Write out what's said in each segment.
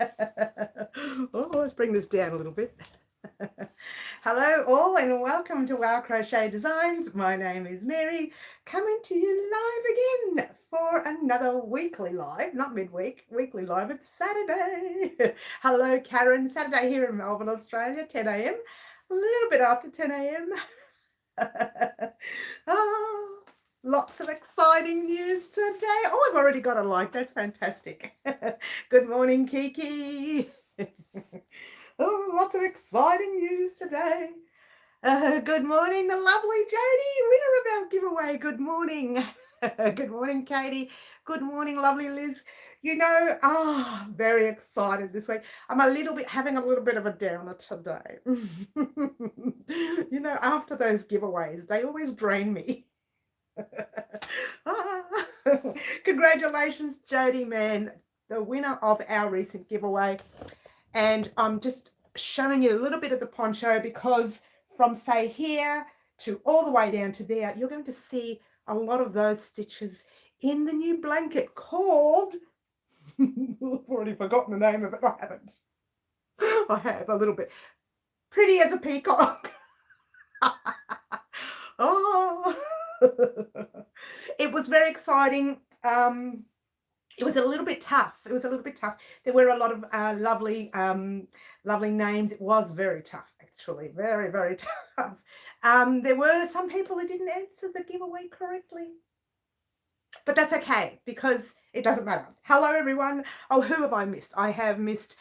Oh, let's bring this down a little bit. Hello all and welcome to Wow Crochet Designs. My name is Mary, coming to you live again for another weekly live, not midweek, weekly live. It's Saturday. Hello Karen, Saturday here in Melbourne, Australia, 10 a.m. A little bit after 10 a.m. Oh, lots of exciting news today. Oh, I've already got a like. That's fantastic. Good morning, Kiki. Oh, lots of exciting news today. Good morning, the lovely Jodie, winner of our giveaway. Good morning. Good morning, Katie. Good morning, lovely Liz. You know, very excited this week. I'm having a little bit of a downer today. You know, after those giveaways, they always drain me. Congratulations, Jodie, man, the winner of our recent giveaway. And I'm just showing you a little bit of the poncho because from say here to all the way down to there, you're going to see a lot of those stitches in the new blanket called, I've already forgotten the name of it. I haven't. I have a little bit. Pretty as a Peacock. Oh, it was very exciting. It was a little bit tough. There were a lot of lovely names. It was very tough, actually. Very, very tough. There were some people who didn't answer the giveaway correctly. But that's okay because it doesn't matter. Hello, everyone. Oh, who have I missed? I have missed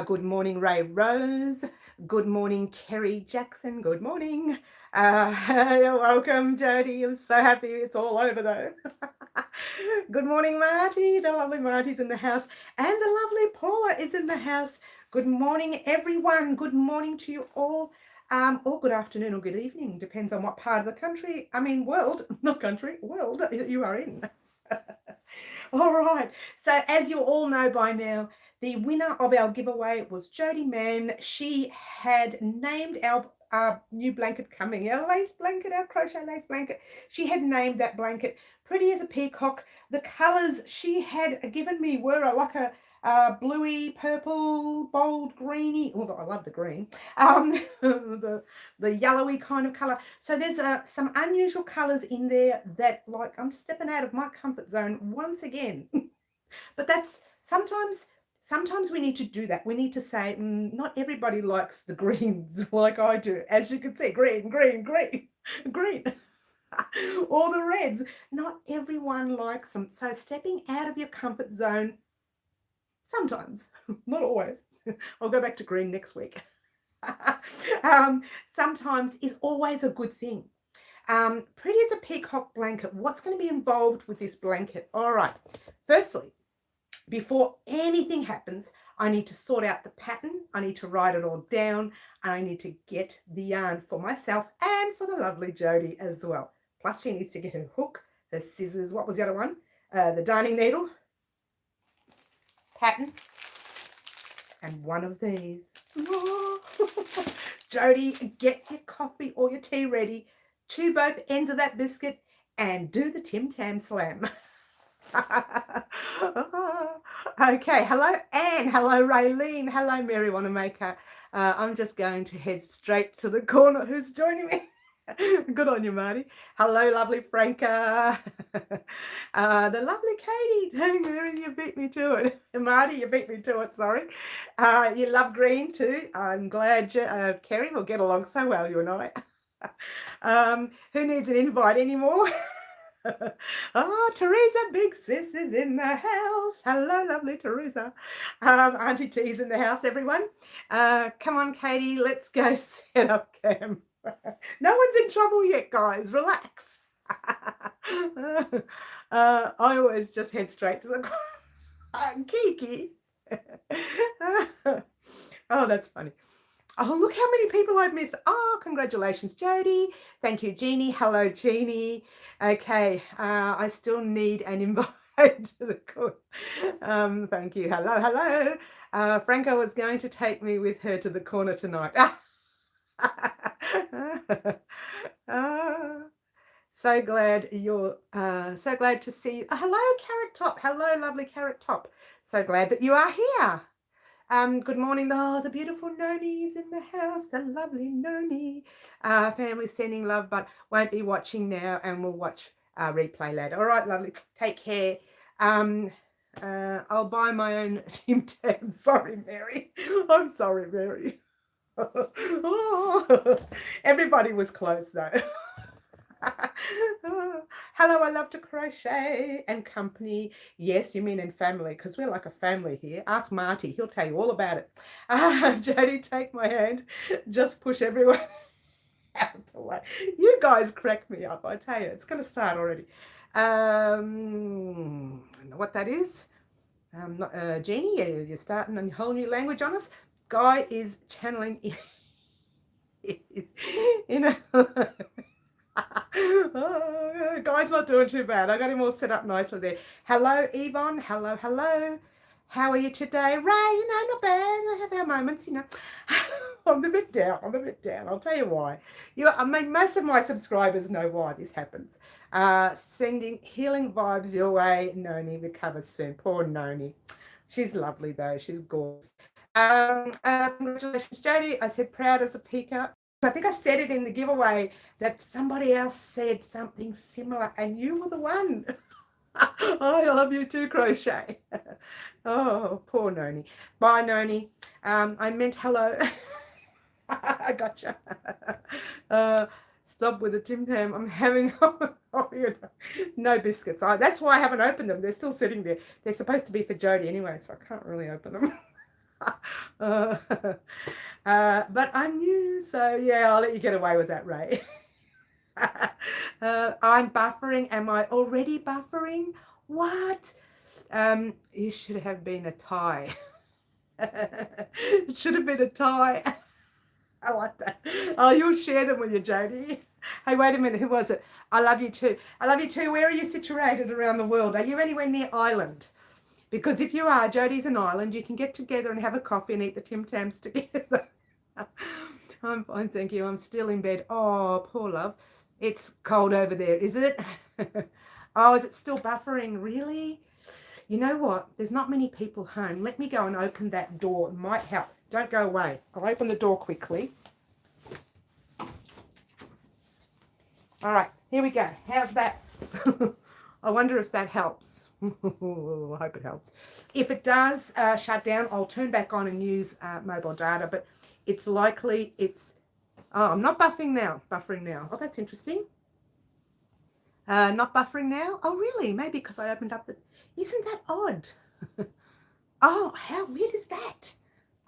good morning, Ray Rose. Good morning, Kerry Jackson. Good morning. Welcome, Jodie. I'm so happy it's all over though. Good morning, Marty. The lovely Marty's in the house. And the lovely Paula is in the house. Good morning, everyone. Good morning to you all. Or good afternoon or good evening. Depends on what part of the country, world, not country, world you are in. All right. So as you all know by now, the winner of our giveaway was Jodie Mann. She had named our new blanket coming, our lace blanket, our crochet lace blanket. She had named that blanket Pretty as a Peacock. The colours she had given me were like a bluey, purple, bold, greeny. Although I love the green. The yellowy kind of colour. So there's some unusual colours in there that, like, I'm stepping out of my comfort zone once again. But that's sometimes we need to do that. We need to say, not everybody likes the greens like I do. As you can see, green, green, green, green. Or the reds. Not everyone likes them. So stepping out of your comfort zone, sometimes, not always. I'll go back to green next week. Sometimes is always a good thing. Pretty as a Peacock blanket. What's going to be involved with this blanket? All right. Firstly, before anything happens, I need to sort out the pattern. I need to write it all down. I need to get the yarn for myself and for the lovely Jodie as well. Plus, she needs to get her hook, her scissors. What was the other one? The darning needle, pattern, and one of these. Jodie, get your coffee or your tea ready. Chew both ends of that biscuit and do the Tim Tam Slam. Okay, hello Anne, hello Raylene, hello Mary Wanamaker. I'm just going to head straight to the corner. Who's joining me? Good on you, Marty. Hello, lovely Franca. The lovely Katie. Hey, Mary, you beat me to it. Marty, you beat me to it, sorry. You love green too. I'm glad Kerry will get along so well, you and I. Who needs an invite anymore? Oh, Teresa, big sis is in the house. Hello, lovely Teresa. Auntie T's in the house, everyone. Come on, Katie, let's go set up camp. No one's in trouble yet, guys. Relax. I always just head straight to the Kiki. Oh, that's funny. Oh, look how many people I've missed. Oh, congratulations, Jodie. Thank you, Jeannie. Hello, Jeannie. Okay, I still need an invite to the court. Thank you. Hello, hello. Franco was going to take me with her to the corner tonight. So glad you're, so glad to see you. Hello, Carrot Top. Hello, lovely Carrot Top. So glad that you are here. Good morning, the beautiful Noni's in the house, the lovely Noni. Family sending love, but won't be watching now, and we'll watch replay later. All right, lovely. Take care. I'll buy my own Tim Tam. Sorry, Mary. I'm sorry, Mary. Oh, everybody was close though. Hello, I love to crochet and company. Yes, you mean in family, because we're like a family here. Ask Marty, he'll tell you all about it. Jody, take my hand. Just push everyone out the way. You guys crack me up, I tell you. It's going to start already. I don't know what that is. Jeannie, you're starting a whole new language on us. Guy is channeling in a oh, Guy's not doing too bad. I got him all set up nicely there. Hello, Yvonne. Hello, hello. How are you today? Ray, not bad. I have our moments, I'm a bit down. I'll tell you why. I mean, most of my subscribers know why this happens. Sending healing vibes your way. Noni recovers soon. Poor Noni. She's lovely, though. She's gorgeous. Congratulations, Jody. I said proud as a peacock. I think I said it in the giveaway that somebody else said something similar and you were the one. Oh, I love you too, Crochet. Oh, poor Noni. Bye, Noni. I meant hello. I gotcha. Stop with the Tim Tam. I'm having no biscuits. That's why I haven't opened them. They're still sitting there. They're supposed to be for Jody anyway, so I can't really open them. But I'm new, so yeah, I'll let you get away with that, Ray. I'm buffering. Am I already buffering? What? You should have been a tie. It should have been a tie. I like that. Oh, you'll share them with you, Jody. Hey, wait a minute. Who was it? I love you too. I love you too. Where are you situated around the world? Are you anywhere near Ireland? Because if you are, Jody's an island. You can get together and have a coffee and eat the Tim Tams together. I'm fine, thank you. I'm still in bed. Oh, poor love. It's cold over there, is it? Oh, is it still buffering? Really? You know what? There's not many people home. Let me go and open that door. It might help. Don't go away. I'll open the door quickly. All right, here we go. How's that? I wonder if that helps. I hope it helps. If it does shut down, I'll turn back on and use mobile data, but it's likely it's... Oh, I'm not buffering now. Oh, that's interesting. Not buffering now? Oh, really? Maybe because I opened up the... Isn't that odd? Oh, how weird is that?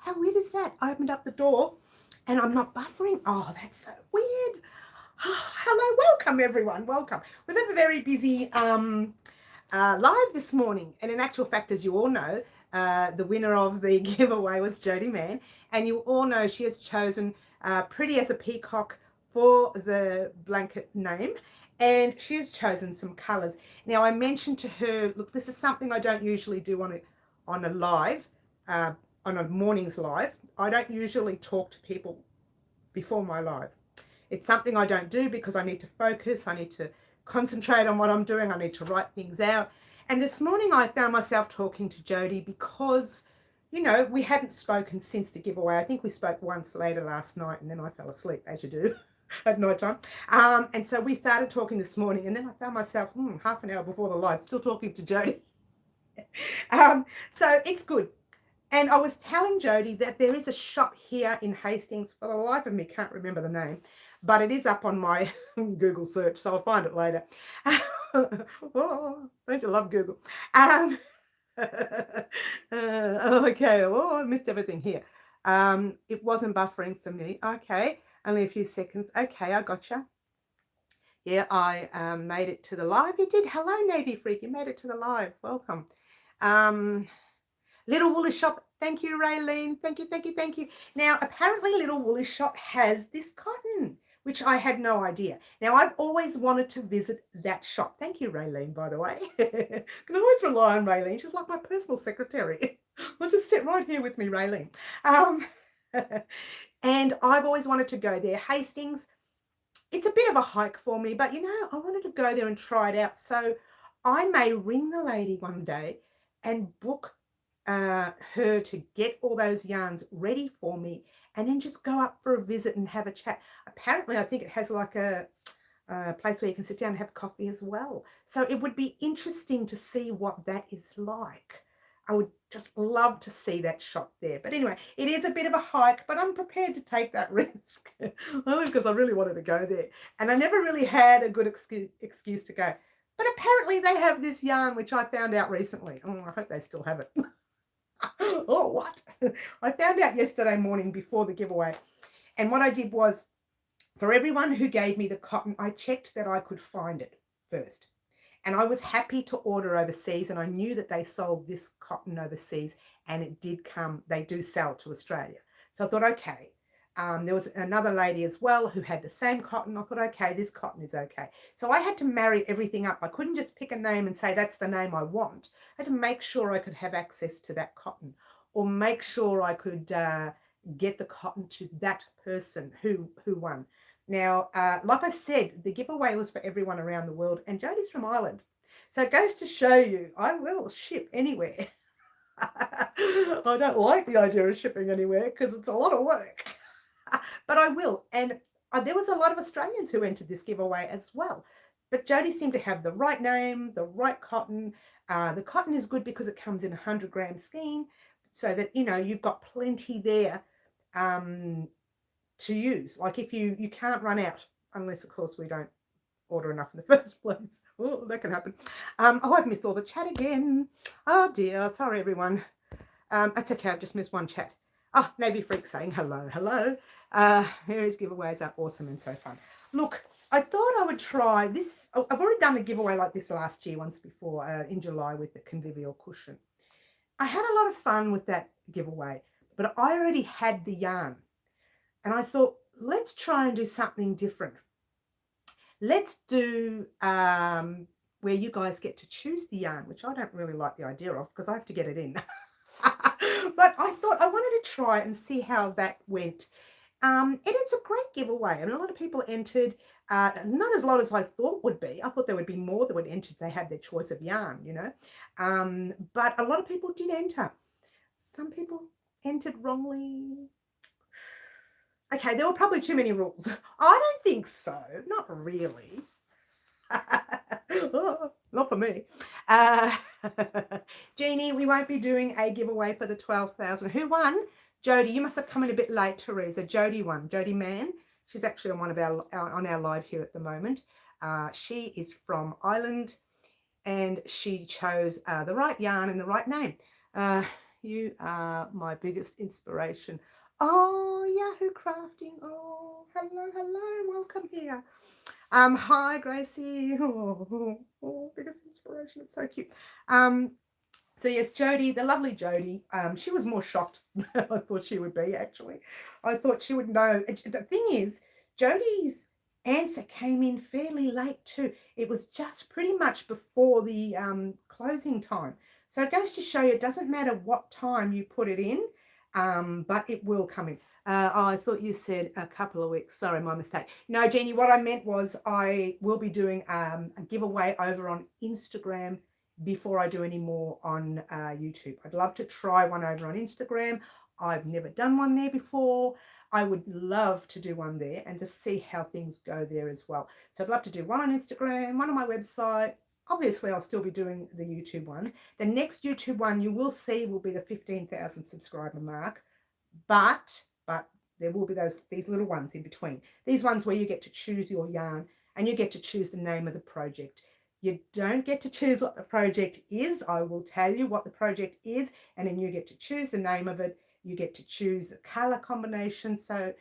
I opened up the door and I'm not buffering. Oh, that's so weird. Oh, hello, welcome everyone. Welcome. We've had a very busy live this morning, and in actual fact, as you all know, the winner of the giveaway was Jody Mann, and you all know she has chosen Pretty as a Peacock for the blanket name, and she has chosen some colors. Now, I mentioned to her, look, this is something I don't usually do on a live, on a morning's live. I don't usually talk to people before my live. It's something I don't do because I need to focus. I need to concentrate on what I'm doing. I need to write things out. And this morning I found myself talking to Jody because, we hadn't spoken since the giveaway. I think we spoke once later last night and then I fell asleep, as you do at night time. And so we started talking this morning, and then I found myself half an hour before the live still talking to Jody. So it's good. And I was telling Jody that there is a shop here in Hastings. For the life of me, can't remember the name, but it is up on my Google search, so I'll find it later. Oh, don't you love Google? Okay, oh, I missed everything here. It wasn't buffering for me. Okay, only a few seconds. Okay, I gotcha. Yeah, I made it to the live. You did. Hello, Navy Freak. You made it to the live. Welcome. Little Woolly Shop. Thank you, Raylene. Thank you. Now, apparently Little Woolly Shop has this cotton, which I had no idea. Now, I've always wanted to visit that shop. Thank you, Raylene, by the way. Can always rely on Raylene. She's like my personal secretary. I'll just sit right here with me, Raylene. And I've always wanted to go there. Hastings, it's a bit of a hike for me, but, I wanted to go there and try it out. So I may ring the lady one day and book her to get all those yarns ready for me and then just go up for a visit and have a chat. Apparently, I think it has like a place where you can sit down and have coffee as well. So it would be interesting to see what that is like. I would just love to see that shop there. But anyway, it is a bit of a hike, but I'm prepared to take that risk. Only because I really wanted to go there. And I never really had a good excuse to go. But apparently they have this yarn, which I found out recently. Oh, I hope they still have it. Oh, what? I found out yesterday morning before the giveaway. And what I did was, for everyone who gave me the cotton, I checked that I could find it first. And I was happy to order overseas, and I knew that they sold this cotton overseas, and it did come, they do sell to Australia. So I thought, okay. There was another lady as well who had the same cotton. I thought, okay, this cotton is okay. So I had to marry everything up. I couldn't just pick a name and say, that's the name I want. I had to make sure I could have access to that cotton, or make sure I could get the cotton to that person who won. Now, like I said, the giveaway was for everyone around the world, and Jodie's from Ireland. So it goes to show you, I will ship anywhere. I don't like the idea of shipping anywhere because it's a lot of work. But I will. And there was a lot of Australians who entered this giveaway as well. But Jodie seemed to have the right name, the right cotton. The cotton is good because it comes in a 100-gram skein, so that, you know, you've got plenty there to use. Like if you can't run out, unless, of course, we don't order enough in the first place. Oh, that can happen. Oh, I've missed all the chat again. Oh, dear. Sorry, everyone. That's okay. I've just missed one chat. Oh, Navy Freak saying hello, hello. Mary's giveaways are awesome and so fun. Look, I thought I would try this. I've already done a giveaway like this last year, once before, in July, with the convivial cushion. I had a lot of fun with that giveaway, but I already had the yarn. And I thought, let's try and do something different. Let's do where you guys get to choose the yarn, which I don't really like the idea of because I have to get it in. But I thought I wanted to try and see how that went. And it's a great giveaway. I mean, a lot of people entered, not as lot as I thought would be. I thought there would be more that would enter if they had their choice of yarn, you know. But a lot of people did enter. Some people entered wrongly. Okay, there were probably too many rules. I don't think so. Not really. Oh, not for me. Jeannie, we won't be doing a giveaway for the 12,000. Who won? Jodie. You must have come in a bit late, Teresa. Jodie won. Jodie Mann. She's actually on one of our live here at the moment. She is from Ireland, and she chose the right yarn and the right name. You are my biggest inspiration. Oh, Yahoo Crafting. Oh, hello, hello. Welcome here. Hi, Gracie. Oh, biggest inspiration. It's so cute. So yes, Jodie, the lovely Jodie, she was more shocked than I thought she would be, actually. I thought she would know. The thing is, Jodie's answer came in fairly late too. It was just pretty much before the closing time. So it goes to show you, it doesn't matter what time you put it in, but it will come in. Oh, I thought you said a couple of weeks. Sorry, my mistake. No, Jeannie, what I meant was I will be doing a giveaway over on Instagram before I do any more on YouTube. I'd love to try one over on Instagram. I've never done one there before. I would love to do one there and just see how things go there as well. So I'd love to do one on Instagram, one on my website. Obviously, I'll still be doing the YouTube one. The next YouTube one you will see will be the 15,000 subscriber mark, but there will be these little ones in between. These ones where you get to choose your yarn and you get to choose the name of the project. You don't get to choose what the project is. I will tell you what the project is, and then you get to choose the name of it. You get to choose the color combination. So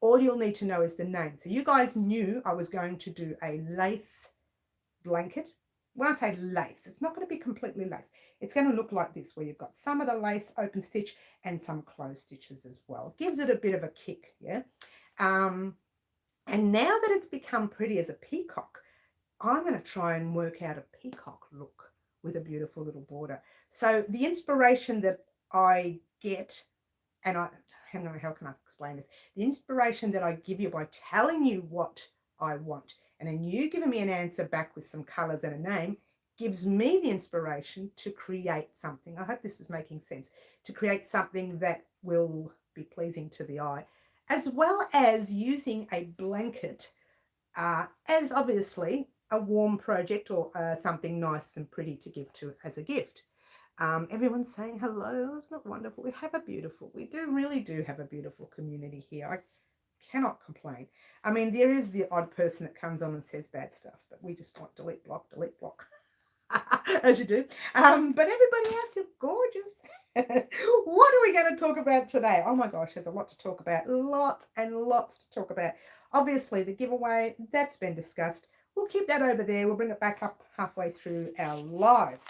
all you'll need to know is the name. So you guys knew I was going to do a lace blanket. When I say lace, it's not going to be completely lace. It's going to look like this, where you've got some of the lace open stitch and some closed stitches as well. It gives it a bit of a kick, yeah. And now that it's become pretty as a peacock, I'm going to try and work out a peacock look with a beautiful little border. So the inspiration that I get, and hang on, how can I explain this? The inspiration that I give you by telling you what I want, and then you giving me an answer back with some colors and a name, gives me the inspiration to create something. I hope this is making sense. To create something that will be pleasing to the eye, as well as using a blanket as obviously a warm project or something nice and pretty to give to as a gift. Everyone's saying hello. Isn't it wonderful? We really do have a beautiful community here. I cannot complain. I mean, there is the odd person that comes on and says bad stuff, but we just want delete block, as you do. But everybody else, you're gorgeous. What are we going to talk about today? Oh my gosh, there's a lot to talk about. Lots and lots to talk about. Obviously, the giveaway, that's been discussed. We'll keep that over there. We'll bring it back up halfway through our live.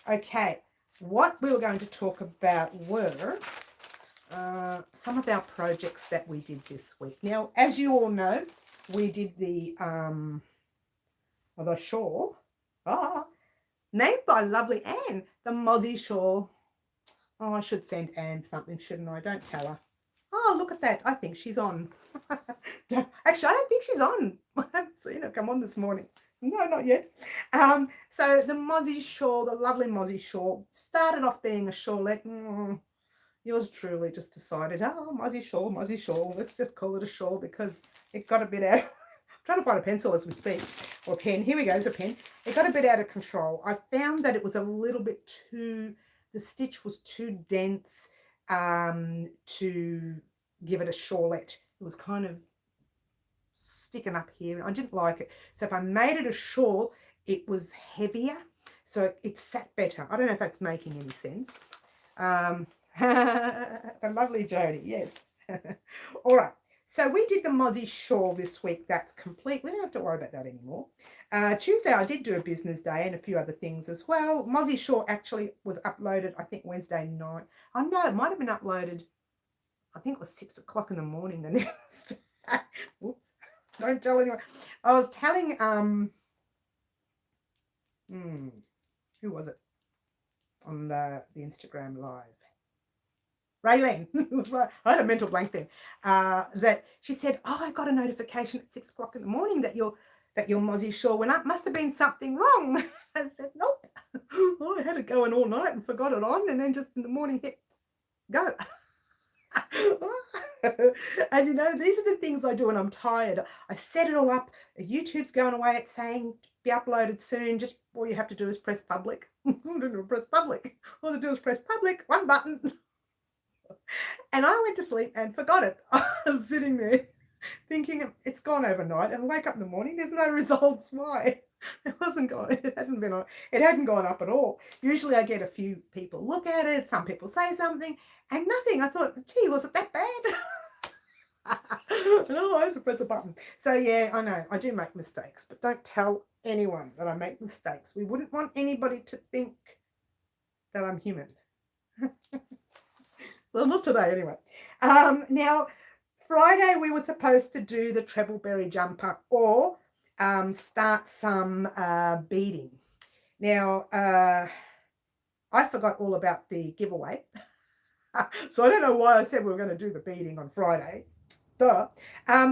Okay, what we were going to talk about were some of our projects that we did this week. Now, as you all know, we did the shawl, named by lovely Anne, the Mozzie Shawl. Oh, I should send Anne something, shouldn't I? Don't tell her. Oh, look at that. I think she's on. Actually, I don't think she's on. I haven't seen her come on this morning. No, not yet. So the Mozzie Shawl, the lovely Mozzie Shawl, started off being a shawlette. Yours truly just decided, Mozzie Shawl. Let's just call it a shawl because it got a bit out. I'm trying to find a pencil as we speak, or a pen. Here we go, there's a pen. It got a bit out of control. I found that it was a little bit too, the stitch was too dense to give it a shawlette. It was kind of sticking up here. I didn't like it. So if I made it a shawl, it was heavier. So it sat better. I don't know if that's making any sense. The lovely Jody, yes. All right. So we did the Mozzie Shawl this week. That's complete. We don't have to worry about that anymore. Tuesday, I did do a business day and a few other things as well. Mozzie Shawl actually was uploaded, I think, Wednesday night. Oh, no, it might have been uploaded, I think it was 6 o'clock in the morning the next day. Whoops. Don't tell anyone. I was telling, who was it on the Instagram live? Raylene, I had a mental blank then, that she said, I got a notification at 6 o'clock in the morning that your Mozzie Shawl went up. Must have been something wrong. I said, nope. I had it going all night and forgot it on, and then just in the morning hit go. And you know, these are the things I do when I'm tired. I set it all up. YouTube's going away. It's saying be uploaded soon. Just all you have to do is press public. I don't press public. All I do is press public, one button. And I went to sleep and forgot it. I was sitting there thinking it's gone overnight, and I wake up in the morning, there's no results. Why? It wasn't gone. It hadn't gone up at all. Usually I get a few people look at it, some people say something, and nothing. I thought, gee, was it that bad? No, I had to press a button. So yeah, I know I do make mistakes, but don't tell anyone that I make mistakes. We wouldn't want anybody to think that I'm human. Well, not today anyway. Now, Friday we were supposed to do the treble-berry jumper or start some beading. Now, I forgot all about the giveaway. So I don't know why I said we were going to do the beading on Friday. Duh.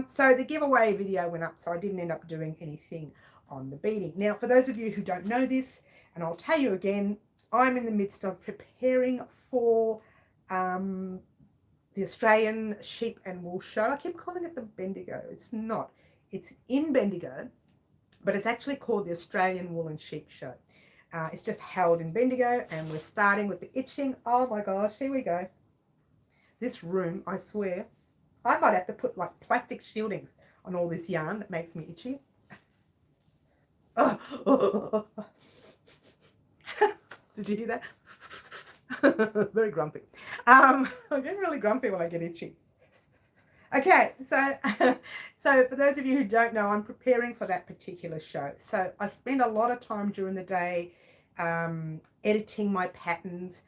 So the giveaway video went up, so I didn't end up doing anything on the beading. Now, for those of you who don't know this, and I'll tell you again, I'm in the midst of preparing for the Australian Sheep and Wool Show. I keep calling it the Bendigo. It's not. It's in Bendigo, but it's actually called the Australian Wool and Sheep Show. It's just held in Bendigo, and we're starting with the itching. Oh my gosh, here we go. This room, I swear, I might have to put like plastic shieldings on all this yarn that makes me itchy. Oh. Did you hear that? Very grumpy. I get really grumpy when I get itchy. Okay, so for those of you who don't know, I'm preparing for that particular show. So I spend a lot of time during the day editing my patterns,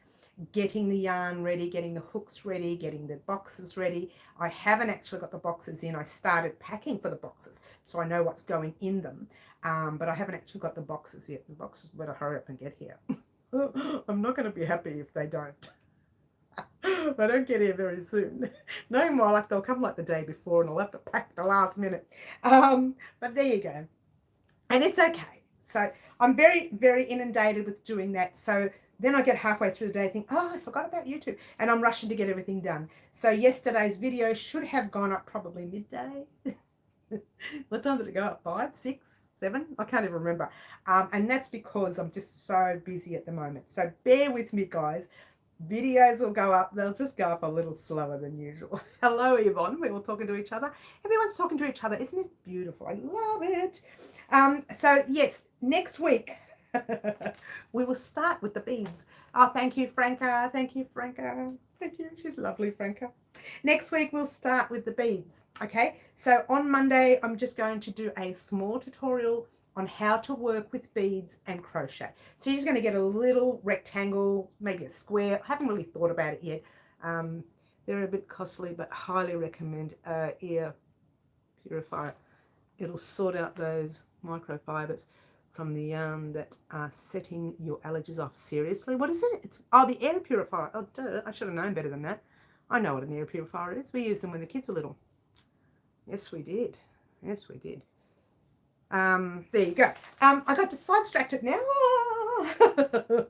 getting the yarn ready, getting the hooks ready, getting the boxes ready. I haven't actually got the boxes in. I started packing for the boxes, so I know what's going in them, but I haven't actually got the boxes yet. The boxes better hurry up and get here. I'm not going to be happy if they don't. They don't get here very soon. No more, like they'll come like the day before and I'll have to pack the last minute. But there you go. And it's okay. So I'm very, very inundated with doing that. So then I get halfway through the day and think, oh, I forgot about YouTube. And I'm rushing to get everything done. So yesterday's video should have gone up probably midday. What time did it go up? 5, 6, 7? I can't even remember. And that's because I'm just so busy at the moment. So bear with me, guys. Videos will go up. They'll just go up a little slower than usual. Hello, Yvonne. We're all talking to each other. Everyone's talking to each other. Isn't this beautiful? I love it. So, yes, next week, we will start with the beads. Oh, thank you, Franca. Thank you, Franca. Thank you. She's lovely, Franca. Next week, we'll start with the beads. Okay, so on Monday, I'm just going to do a small tutorial on how to work with beads and crochet. So you're just going to get a little rectangle, maybe a square. I haven't really thought about it yet. They're a bit costly, but highly recommend ear purifier. It'll sort out those microfibers from the yarn that are setting your allergies off. Seriously, what is it? It's the air purifier. Oh, duh, I should have known better than that. I know what an air purifier is. We used them when the kids were little. Yes, we did. Yes, we did. There you go. I got sidetracked now.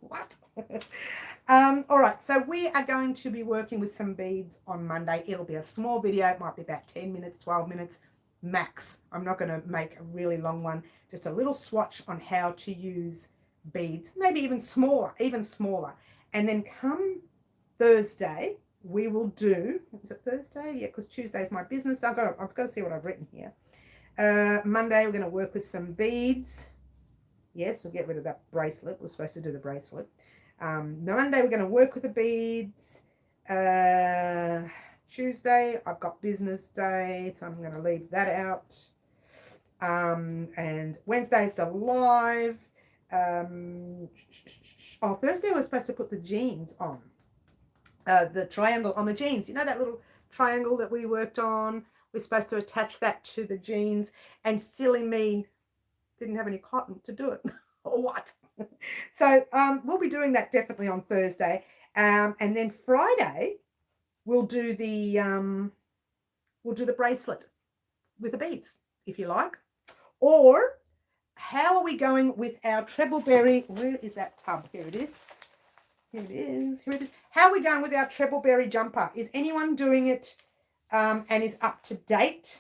What? All right, so we are going to be working with some beads on Monday. It'll be a small video. It might be about 10 minutes, 12 minutes max. I'm not going to make a really long one. Just a little swatch on how to use beads, maybe even smaller. And then come Thursday, we will do, is it Thursday? Yeah, because Tuesday is my business. I've got to see what I've written here. Monday, we're going to work with some beads. Yes, we'll get rid of that bracelet. We're supposed to do the bracelet. Monday, we're going to work with the beads. Tuesday, I've got business day, so I'm going to leave that out. And Wednesday's the live. Thursday, we're supposed to put the jeans on. The triangle on the jeans. You know that little triangle that we worked on? We're supposed to attach that to the jeans, and silly me didn't have any cotton to do it. Or what? So we'll be doing that definitely on Thursday, and then Friday we'll do the bracelet with the beads, if you like. Or how are we going with our treble berry? Where is that tub? Here it is. Here it is. Here it is. How are we going with our treble berry jumper? Is anyone doing it and is up to date?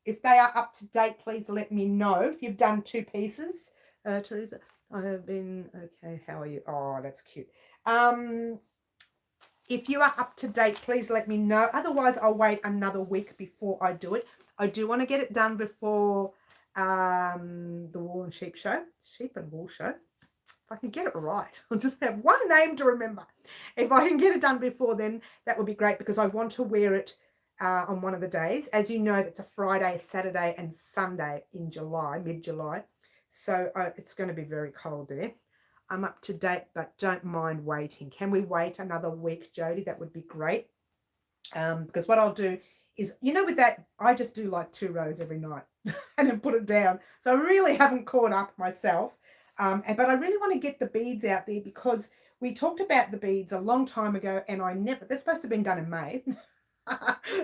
If they are up to date, please let me know. If you've done 2 pieces. Teresa, I have been, okay, how are you? Oh, that's cute. If you are up to date, please let me know. Otherwise, I'll wait another week before I do it. I do want to get it done before the Wool and Sheep show. Sheep and Wool show. If I can get it right, I'll just have one name to remember. If I can get it done before then, that would be great, because I want to wear it on one of the days. As you know, that's a Friday, Saturday and Sunday in July, mid-July. So it's going to be very cold there. I'm up to date, but don't mind waiting. Can we wait another week, Jody? That would be great. Because what I'll do is, you know, with that, I just do like 2 rows every night and then put it down. So I really haven't caught up myself. But I really want to get the beads out there, because we talked about the beads a long time ago, and they're supposed to have been done in May,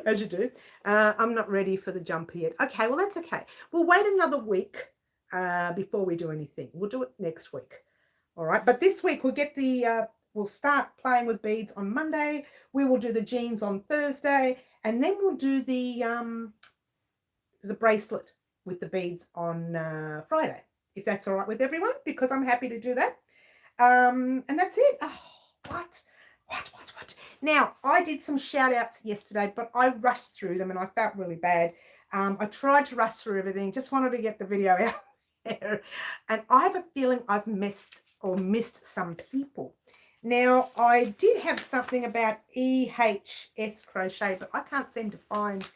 as you do. I'm not ready for the jumper yet. Okay, well, that's okay. We'll wait another week before we do anything. We'll do it next week. All right, but this week we'll get we'll start playing with beads on Monday. We will do the jeans on Thursday, and then we'll do the bracelet with the beads on Friday, if that's all right with everyone, because I'm happy to do that. And that's it. Oh, what? Now, I did some shout outs yesterday, but I rushed through them and I felt really bad. I tried to rush through everything, just wanted to get the video out there. And I have a feeling I've missed some people. Now, I did have something about EHS Crochet, but I can't seem to find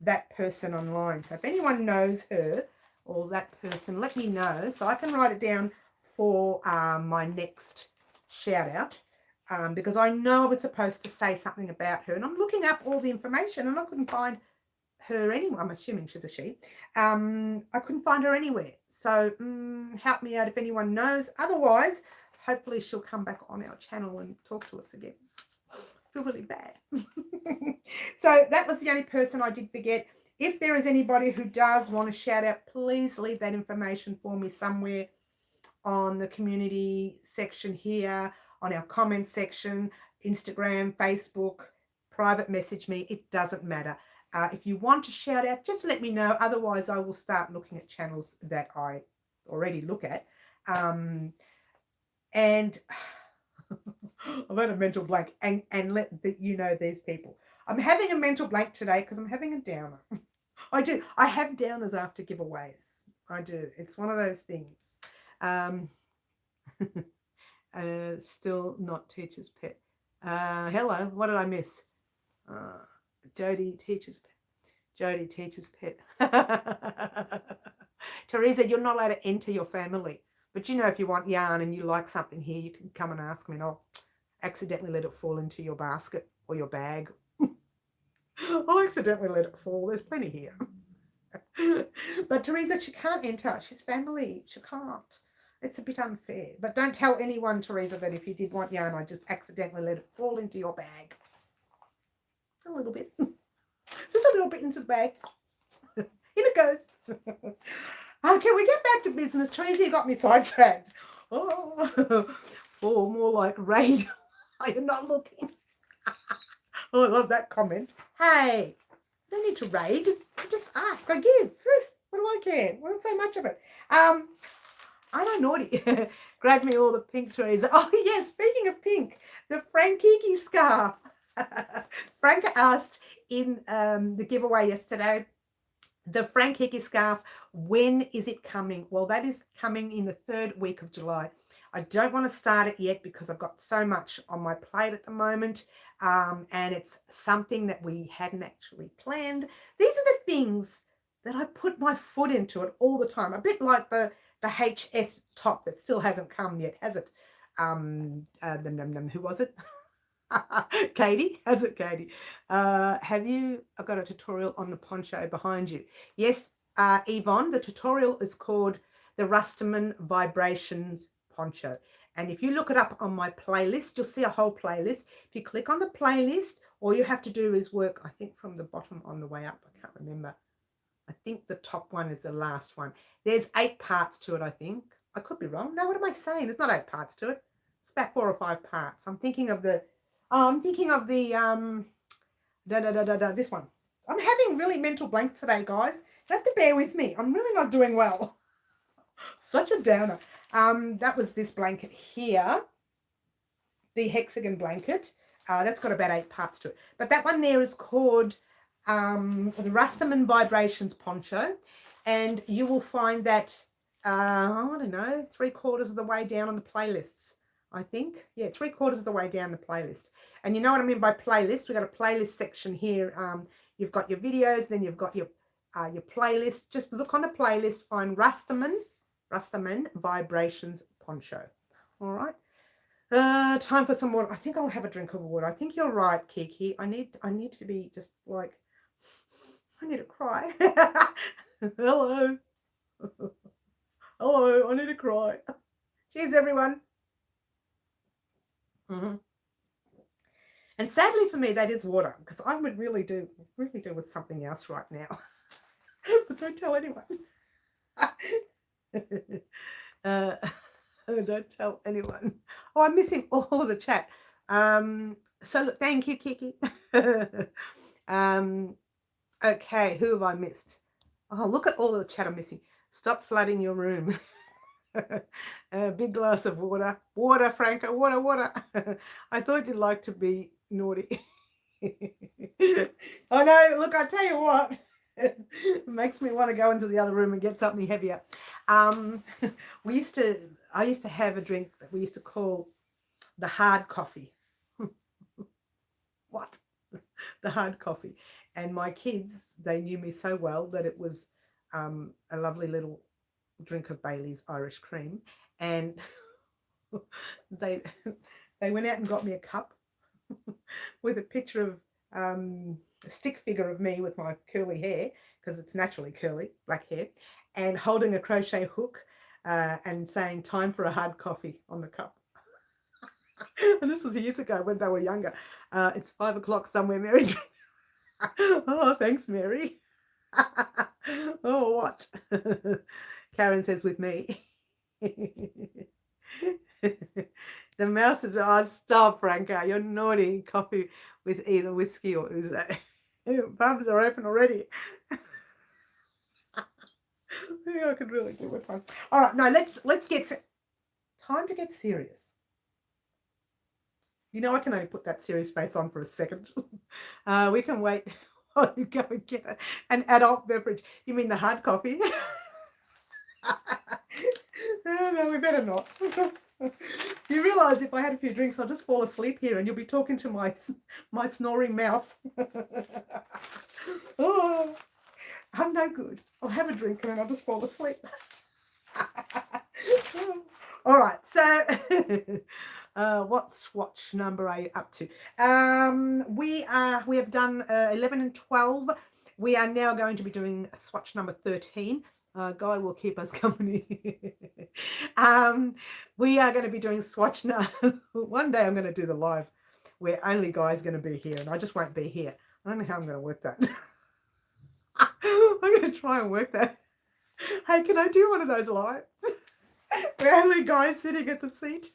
that person online. So if anyone knows her or that person, let me know so I can write it down for my next shout out, because I know I was supposed to say something about her, and I'm looking up all the information and I couldn't find her anywhere. I'm assuming she's a she. I couldn't find her anywhere. So help me out if anyone knows. Otherwise, hopefully she'll come back on our channel and talk to us again. I feel really bad. So that was the only person I did forget. If there is anybody who does want to shout out, please leave that information for me somewhere on the community section here, on our comment section, Instagram, Facebook, private message me. It doesn't matter. If you want to shout out, just let me know. Otherwise, I will start looking at channels that I already look at. And I've had a mental blank and let you know these people. I'm having a mental blank today because I'm having a downer. I do. I have downers after giveaways. I do. It's one of those things. Still not teacher's pet. Hello. What did I miss? Jody teacher's pet. Jody teacher's pet. Teresa, you're not allowed to enter your family. But you know, if you want yarn and you like something here, you can come and ask me and I'll accidentally let it fall into your basket or your bag. I'll accidentally let it fall. There's plenty here. But Teresa, she can't enter. She's family. She can't. It's a bit unfair. But don't tell anyone, Teresa, that if you did want yarn, I just accidentally let it fall into your bag. A little bit. Just a little bit into the bag. In it goes. Okay, we get back to business. Teresa, you got me sidetracked. Oh, for more like raid. Are you not looking? Oh, I love that comment. Hey, I don't need to raid. I just ask. I give. What do I care? What's so much of it? I know, naughty. Grab me all the pink, Teresa. Oh, yeah, speaking of pink, the Frankiki scarf. Frank asked in the giveaway yesterday, the Frankiki scarf, when is it coming? Well, that is coming in the 3rd week of July. I don't want to start it yet because I've got so much on my plate at the moment, and it's something that we hadn't actually planned. These are the things that I put my foot into it all the time, a bit like the HS top that still hasn't come yet, has it? Who was it? Katie, has it, Katie? Have you? I've got a tutorial on the poncho behind you. Yes, Yvonne, the tutorial is called the Rusterman Vibrations Poncho. And if you look it up on my playlist, you'll see a whole playlist. If you click on the playlist, all you have to do is work, I think, from the bottom on the way up. I can't remember. I think the top one is the last one. There's 8 parts to it, I think. I could be wrong. No, what am I saying? There's not 8 parts to it. It's about 4 or 5 parts. I'm thinking of the this one. I'm having really mental blanks today, guys. You have to bear with me. I'm really not doing well. Such a downer. That was this blanket here, the Hexagon Blanket. That's got about 8 parts to it. But that one there is called the Rusterman Vibrations Poncho. And you will find that, I don't know, 3/4 of the way down on the playlists. I think, yeah, 3/4 of the way down the playlist. And you know what I mean by playlist? We've got a playlist section here. You've got your videos, then you've got your playlist. Just look on the playlist, find Rusterman Vibrations Poncho. All right. Time for some water. I think I'll have a drink of water. I think you're right, Kiki. I need to be just like, I need to cry. Hello. Hello, I need to cry. Cheers, everyone. And sadly for me, that is water, because I would really do with something else right now. But don't tell anyone. Don't tell anyone. Oh, I'm missing all of the chat. So look, thank you, Kiki. Okay, who have I missed? Oh, look at all the chat I'm missing. Stop flooding your room. A big glass of water. Water, Franco, water. I thought you'd like to be naughty. Oh no, look, I tell you what. It makes me want to go into the other room and get something heavier. I used to have a drink that we used to call the hard coffee. What? The hard coffee. And my kids, they knew me so well that it was a lovely little drink of Bailey's Irish cream. And they went out and got me a cup with a picture of a stick figure of me with my curly hair, because it's naturally curly, black hair, and holding a crochet hook and saying, "Time for a hard coffee" on the cup. And this was years ago when they were younger. It's 5 o'clock somewhere, Mary. Oh, thanks, Mary. Oh, what? Karen says with me. The mouse is, oh, stop, Franca. You're naughty. Coffee with either whiskey or ouzo. Bums are open already. I could really do with one. All right, now let's get time to get serious. You know, I can only put that serious face on for a second. We can wait while you go and get an adult beverage. You mean the hard coffee? No, we better not. You realise if I had a few drinks, I'll just fall asleep here and you'll be talking to my snoring mouth. Oh, I'm no good. I'll have a drink and then I'll just fall asleep. All right, so what's swatch number are you up to? We have done 11 and 12. We are now going to be doing swatch number 13. Guy will keep us company. We are going to be doing swatch now. One day I'm going to do the live where only Guy's going to be here and I just won't be here. I don't know how I'm going to work that. I'm going to try and work that. Hey, can I do one of those lives where only Guy's sitting at the seat?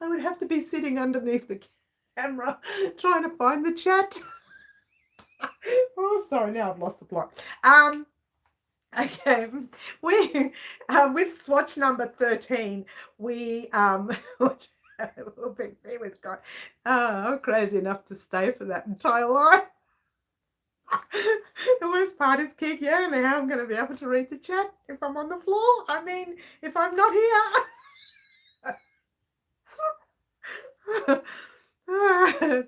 I would have to be sitting underneath the camera trying to find the chat. Oh, sorry, now I've lost the plot. Okay, we with swatch number 13, we we'll be with God. I'm crazy enough to stay for that entire life. The worst part is, Kiki, I don't know how I'm going to be able to read the chat if I'm on the floor. I mean, if I'm not here.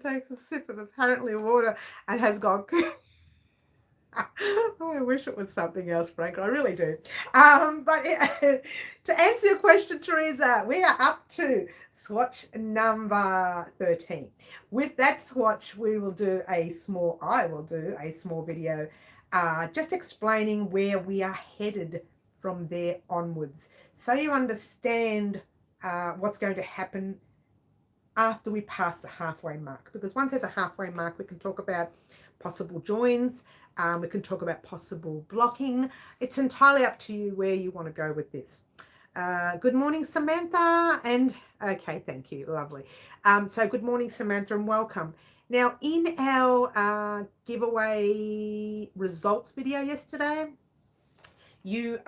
Takes a sip of apparently water and has gone. Oh, I wish it was something else, Frank. I really do. But to answer your question, Teresa, we are up to swatch number 13. With that swatch, I will do a small video just explaining where we are headed from there onwards, so you understand what's going to happen after we pass the halfway mark. Because once there's a halfway mark, we can talk about possible joins. We can talk about possible blocking. It's entirely up to you where you want to go with this. Good morning, Samantha. And okay, thank you. Lovely. So good morning, Samantha, and welcome. Now, in our giveaway results video yesterday, you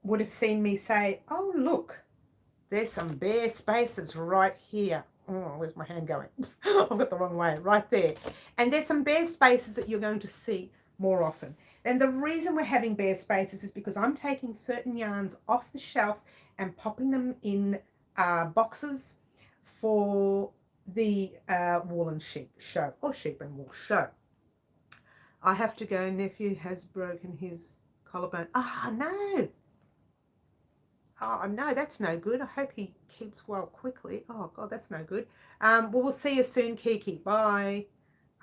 would have seen me say, oh, look, there's some bare spaces right here. Oh, where's my hand going? I've got the wrong way, right there. And there's some bare spaces that you're going to see more often. And the reason we're having bare spaces is because I'm taking certain yarns off the shelf and popping them in boxes for the wool and sheep show, or sheep and wool show. I have to go. Nephew has broken his collarbone. Ah, no. Oh, no, that's no good. I hope he keeps well quickly. Oh, God, that's no good. Well, we'll see you soon, Kiki. Bye.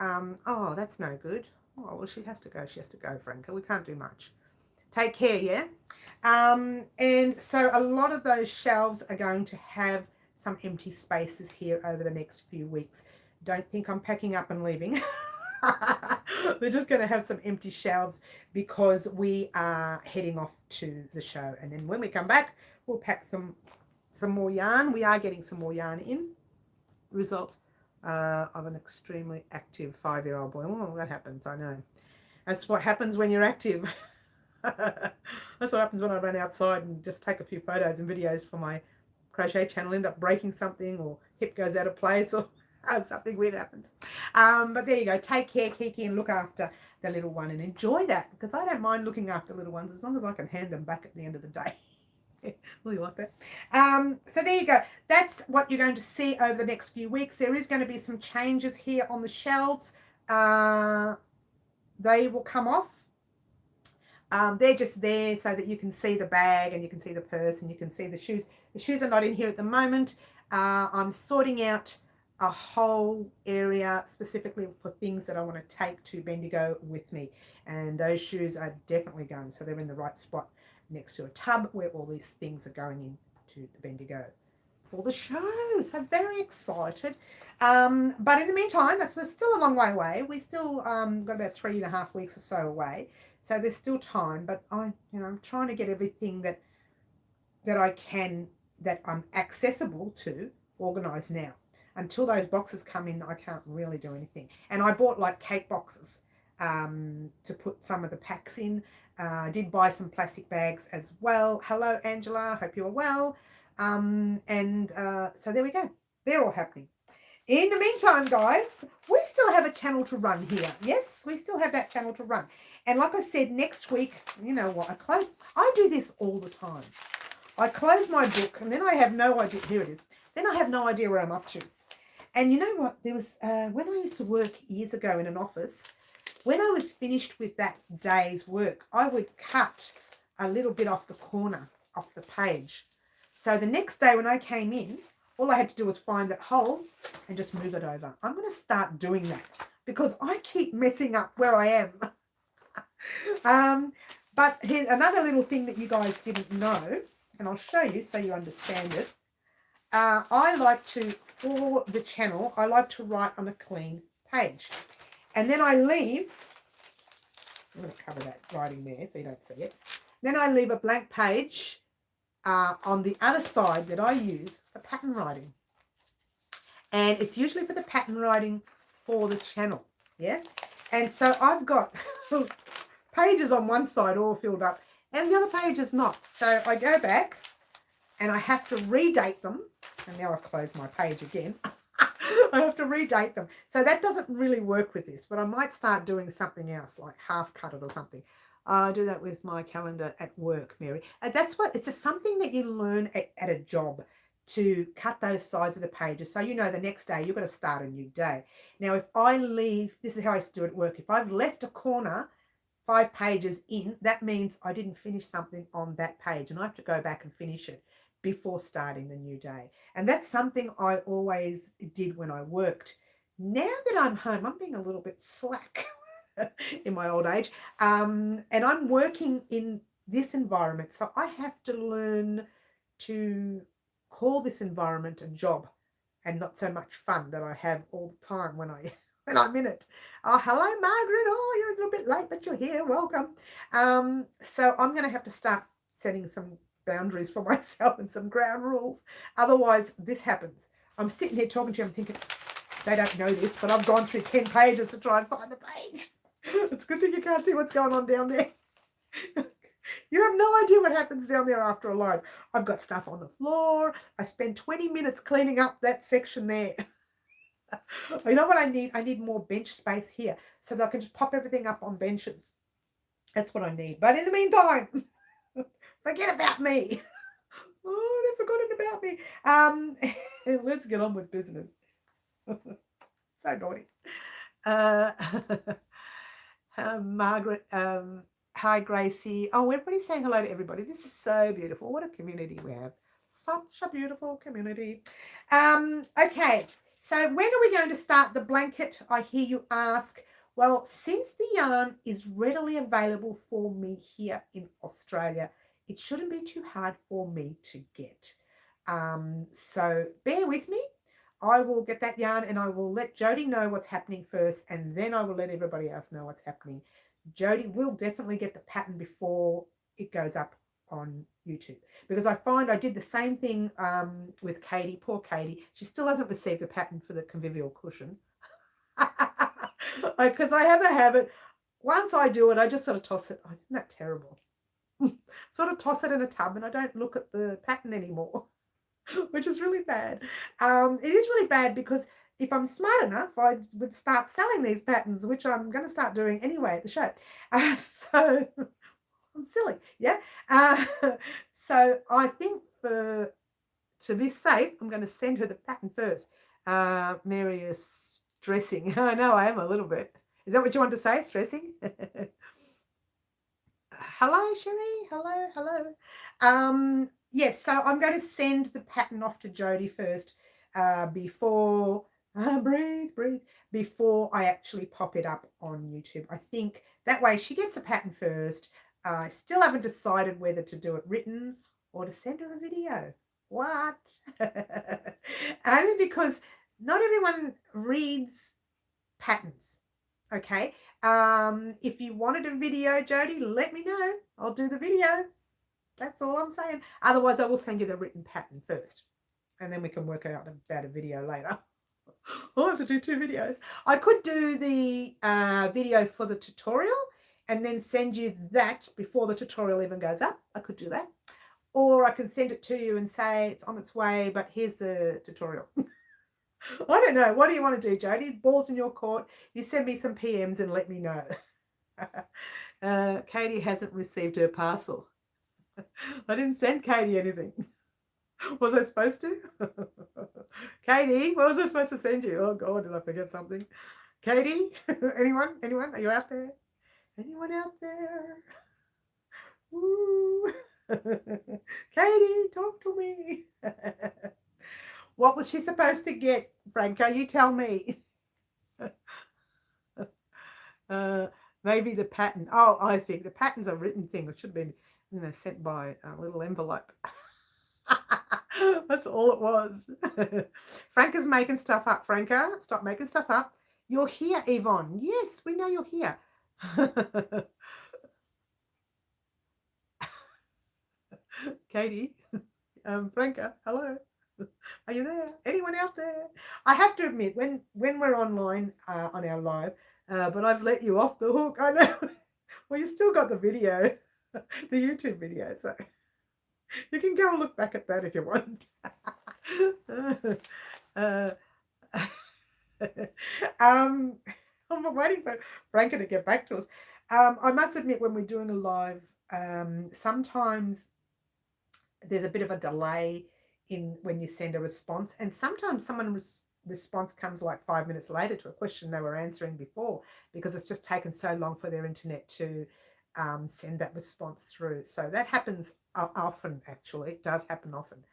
Oh, that's no good. Oh, well, she has to go. She has to go, Franca. We can't do much. Take care, yeah? And so a lot of those shelves are going to have some empty spaces here over the next few weeks. Don't think I'm packing up and leaving. We're just going to have some empty shelves because we are heading off to the show. And then when we come back, we'll pack some more yarn. We are getting some more yarn in. Results of an extremely active 5-year-old boy. Well, that happens, I know. That's what happens when you're active. That's what happens when I run outside and just take a few photos and videos for my crochet channel, end up breaking something, or hip goes out of place, or something weird happens. But there you go. Take care, Kiki, and look after the little one and enjoy that, because I don't mind looking after little ones as long as I can hand them back at the end of the day. Really like that. So there you go. That's what you're going to see over the next few weeks. There is going to be some changes here on the shelves. They will come off. They're just there so that you can see the bag and you can see the purse and you can see the shoes. The shoes are not in here at the moment. I'm sorting out a whole area specifically for things that I want to take to Bendigo with me, and those shoes are definitely going, so they're in the right spot next to a tub where all these things are going into the Bendigo for the show. So very excited. But in the meantime, we're still a long way away. We still got about 3.5 weeks or so away. So there's still time. But I'm trying to get everything that I can, that I'm accessible to, organized now. Until those boxes come in, I can't really do anything. And I bought like cake boxes to put some of the packs in. I did buy some plastic bags as well. Hello, Angela. Hope you are well. So there we go. They're all happening. In the meantime, guys, we still have a channel to run here. Yes, we still have that channel to run. And like I said, next week, you know what? I do this all the time. I close my book and then I have no idea. Here it is. Then I have no idea where I'm up to. And you know what? There was, when I used to work years ago in an office, when I was finished with that day's work, I would cut a little bit off the corner, off the page. So the next day when I came in, all I had to do was find that hole and just move it over. I'm going to start doing that because I keep messing up where I am. But here's another little thing that you guys didn't know, and I'll show you so you understand it. I like to, for the channel, I like to write on a clean page. And then I leave, I'm going to cover that writing there so you don't see it. Then I leave a blank page on the other side that I use for pattern writing. And it's usually for the pattern writing for the channel, yeah? And so I've got pages on one side all filled up and the other page is not. So I go back and I have to redate them. And now I've closed my page again. I have to redate them. So that doesn't really work with this, but I might start doing something else, like half cut it or something. I do that with my calendar at work, Mary. That's what, it's something that you learn at a job, to cut those sides of the pages. So you know the next day you've got to start a new day. Now if I leave, this is how I used to do it at work. If I've left a corner 5 pages in, that means I didn't finish something on that page and I have to go back and finish it before starting the new day. And that's something I always did when I worked. Now that I'm home, I'm being a little bit slack in my old age. And I'm working in this environment. So I have to learn to call this environment a job and not so much fun that I have all the time when I'm in it. Oh, hello, Margaret. Oh, you're a little bit late, but you're here. Welcome. So I'm going to have to start setting some boundaries for myself and some ground rules. Otherwise, this happens. I'm sitting here talking to you. I'm thinking, they don't know this, but I've gone through 10 pages to try and find the page. It's a good thing you can't see what's going on down there. You have no idea what happens down there after a live. I've got stuff on the floor. I spend 20 minutes cleaning up that section there. You know what I need? I need more bench space here so that I can just pop everything up on benches. That's what I need. But in the meantime, forget about me. Oh, they've forgotten about me. Let's get on with business. So naughty. Margaret, hi, Gracie. Oh, everybody's saying hello to everybody. This is so beautiful. What a community we have. Such a beautiful community. Okay, so when are we going to start the blanket? I hear you ask. Well, since the yarn is readily available for me here in Australia, it shouldn't be too hard for me to get. So bear with me. I will get that yarn and I will let Jody know what's happening first, and then I will let everybody else know what's happening. Jody will definitely get the pattern before it goes up on YouTube, because I find I did the same thing with Katie. Poor Katie. She still hasn't received the pattern for the convivial cushion. Because I have a habit, once I do it, I just sort of toss it. Oh, isn't that terrible? Sort of toss it in a tub and I don't look at the pattern anymore, which is really bad. It is really bad because if I'm smart enough, I would start selling these patterns, which I'm going to start doing anyway at the show. So I'm silly, yeah. So I think to be safe, I'm going to send her the pattern first. Mary is stressing. I know I am a little bit. Is that what you want to say? Stressing? Hello, Sherry. Hello. Yes, so I'm going to send the pattern off to Jody first before before I actually pop it up on YouTube. I think that way she gets the pattern first. I still haven't decided whether to do it written or to send her a video. What? Only because not everyone reads patterns. Okay. If you wanted a video, Jody, let me know. I'll do the video. That's all I'm saying. Otherwise, I will send you the written pattern first, and then we can work out about a video later. I'll have to do 2 videos. I could do the video for the tutorial and then send you that before the tutorial even goes up. I could do that. Or I can send it to you and say it's on its way, but here's the tutorial. I don't know. What do you want to do, Jody? Ball's in your court. You send me some PMs and let me know. Katie hasn't received her parcel. I didn't send Katie anything. Was I supposed to? Katie, what was I supposed to send you? Oh, God, did I forget something? Katie? Anyone? Anyone? Are you out there? Anyone out there? Woo. Katie, talk to me. What was she supposed to get, Franco? You tell me. Maybe the pattern. Oh, I think the pattern's a written thing. It should have been, sent by a little envelope. That's all it was. Franca's making stuff up. Franca, stop making stuff up. You're here, Yvonne. Yes, we know you're here. Katie, Franca, hello. Are you there? Anyone out there? I have to admit, when we're online on our live, but I've let you off the hook. I know. Well, you still got the video, the YouTube video, so you can go and look back at that if you want. I'm waiting for Franca to get back to us. I must admit, when we're doing a live, sometimes there's a bit of a delay in when you send a response, and sometimes someone's response comes like 5 minutes later to a question they were answering before, because it's just taken so long for their internet to send that response through. So that happens often. Actually, it does happen often.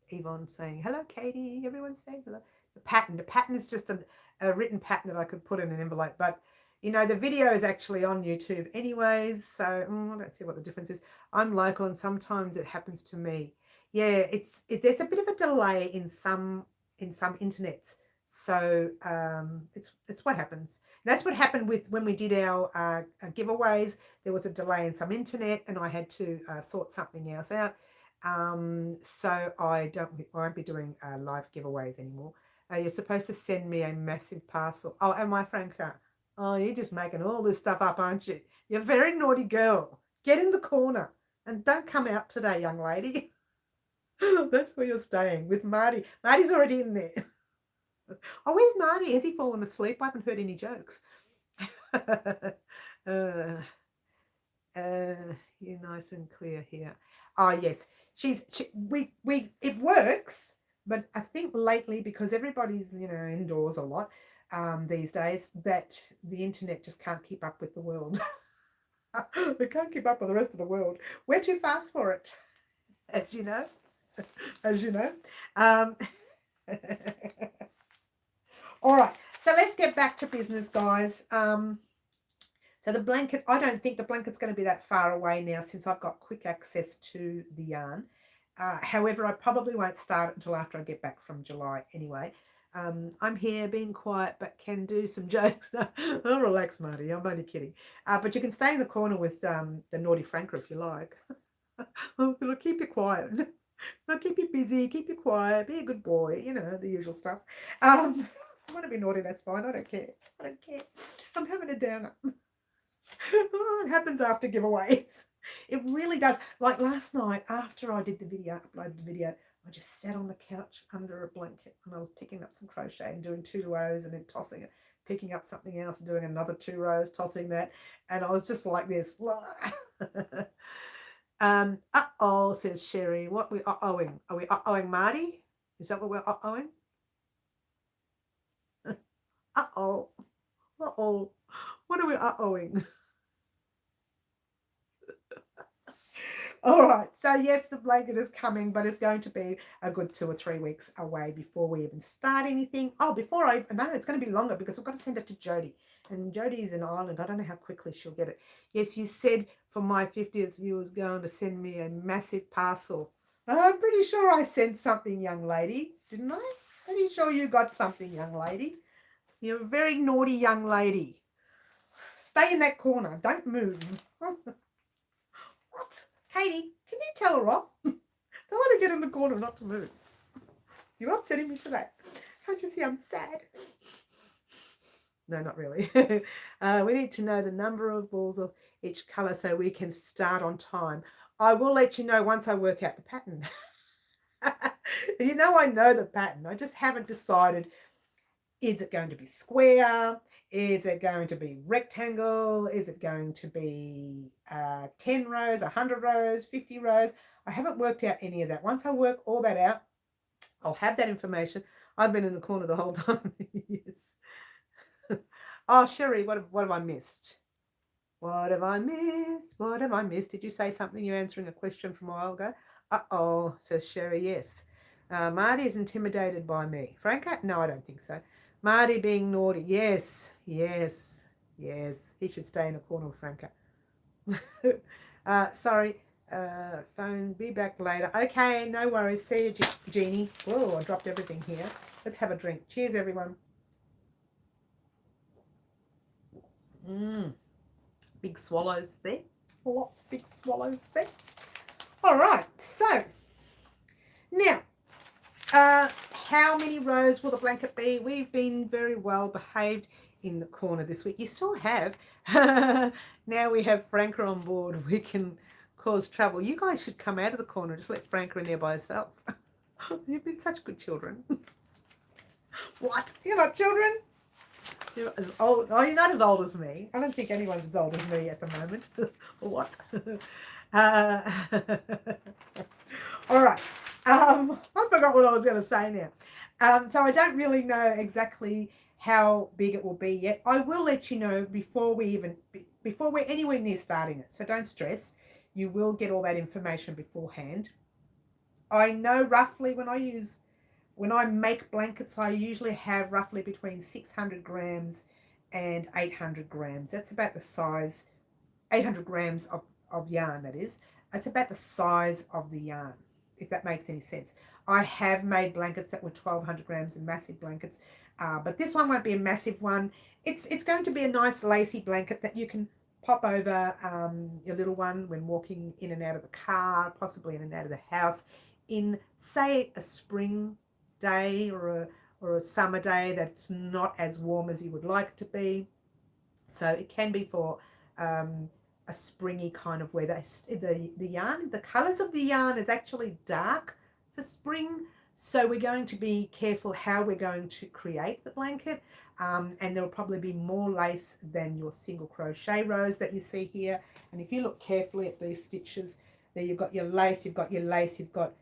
Yvonne saying hello, Katie. Everyone's saying hello. The pattern is just a written pattern that I could put in an envelope, but the video is actually on YouTube anyways, so I don't see what the difference is. I'm local, and sometimes it happens to me. Yeah, there's a bit of a delay in some internets, so it's what happens. And that's what happened with when we did our giveaways. There was a delay in some internet, and I had to sort something else out. So I won't be doing live giveaways anymore. You're supposed to send me a massive parcel. Oh, am I, Franca? Oh, you're just making all this stuff up, aren't you? You're a very naughty girl. Get in the corner and don't come out today, young lady. That's where you're staying with Marty. Marty's already in there. Oh, where's Marty? Has he fallen asleep? I haven't heard any jokes. You're nice and clear here. Oh, yes. It works, but I think lately, because everybody's, indoors a lot, these days, that the internet just can't keep up with the world. It can't keep up with the rest of the world. We're too fast for it, as you know. All right, so let's get back to business, guys. So the blanket, I don't think the blanket's going to be that far away now, since I've got quick access to the yarn. However, I probably won't start it until after I get back from July anyway. I'm here being quiet, but can do some jokes. Oh, relax, Marty. I'm only kidding. But you can stay in the corner with the naughty Franca if you like. It'll keep you quiet. I'll keep you busy, keep you quiet, be a good boy, the usual stuff. I want to be naughty, that's fine. I don't care. I'm having a downer. Oh, it happens after giveaways. It really does. Like last night, after I did the video, uploaded the video, I just sat on the couch under a blanket, and I was picking up some crochet and doing 2 rows and then tossing it, picking up something else and doing another 2 rows, tossing that, and I was just like this. Uh-oh, says Sherry. What are we uh-ohing? Are we uh-ohing Marty? Is that what we're uh-ohing? Uh-oh. Uh-oh. What are we uh-ohing? All right, so yes, the blanket is coming, but it's going to be a good 2 or 3 weeks away before we even start anything. Oh, no, it's going to be longer, because I've got to send it to Jody, and Jody is in Ireland. I don't know how quickly she'll get it. Yes, you said for my 50th viewers going to send me a massive parcel. I'm pretty sure I sent something, young lady, didn't I? Pretty sure you got something, young lady. You're a very naughty young lady. Stay in that corner. Don't move. What? Katie, can you tell her off? Tell her to get in the corner, not to move. You're upsetting me today. Can't you see I'm sad? No, not really. We need to know the number of balls of each colour so we can start on time. I will let you know once I work out the pattern. You know I know the pattern. I just haven't decided, is it going to be square? Is it going to be rectangle? Is it going to be 10 rows, 100 rows, 50 rows? I haven't worked out any of that. Once I work all that out, I'll have that information. I've been in the corner the whole time. Yes. Oh, Sherry, what have I missed? What have I missed? What have I missed? Did you say something? You're answering a question from a while ago. Uh-oh, says Sherry, yes. Marty is intimidated by me. Franca? No, I don't think so. Marty being naughty. Yes, yes, yes. He should stay in a corner with Franca. Sorry. Phone, be back later. Okay, no worries. See you, Jeannie. Whoa, I dropped everything here. Let's have a drink. Cheers, everyone. Big swallows there. Lots of big swallows there. All right, so now, how many rows will the blanket be? We've been very well behaved in the corner this week. You still have. Now we have Franca on board. We can cause trouble. You guys should come out of the corner. Just let Franca in there by herself. You've been such good children. What? You're not children? You're as old. Oh, you're not as old as me. I don't think anyone's as old as me at the moment. What? All right. I forgot what I was going to say now. So I don't really know exactly how big it will be yet. I will let you know before we're anywhere near starting it. So don't stress. You will get all that information beforehand. I know roughly when I make blankets, I usually have roughly between 600 grams and 800 grams. That's about the size, 800 grams of yarn, that is. It's about the size of the yarn, if that makes any sense. I have made blankets that were 1,200 grams and massive blankets, but this one won't be a massive one. It's going to be a nice lacy blanket that you can pop over your little one when walking in and out of the car, possibly in and out of the house, in, say, a spring day or a summer day that's not as warm as you would like it to be. So it can be for a springy kind of weather. The yarn, the colours of the yarn is actually dark for spring, so we're going to be careful how we're going to create the blanket, and there will probably be more lace than your single crochet rows that you see here. And if you look carefully at these stitches, there you've got your lace, you've got your lace, you've got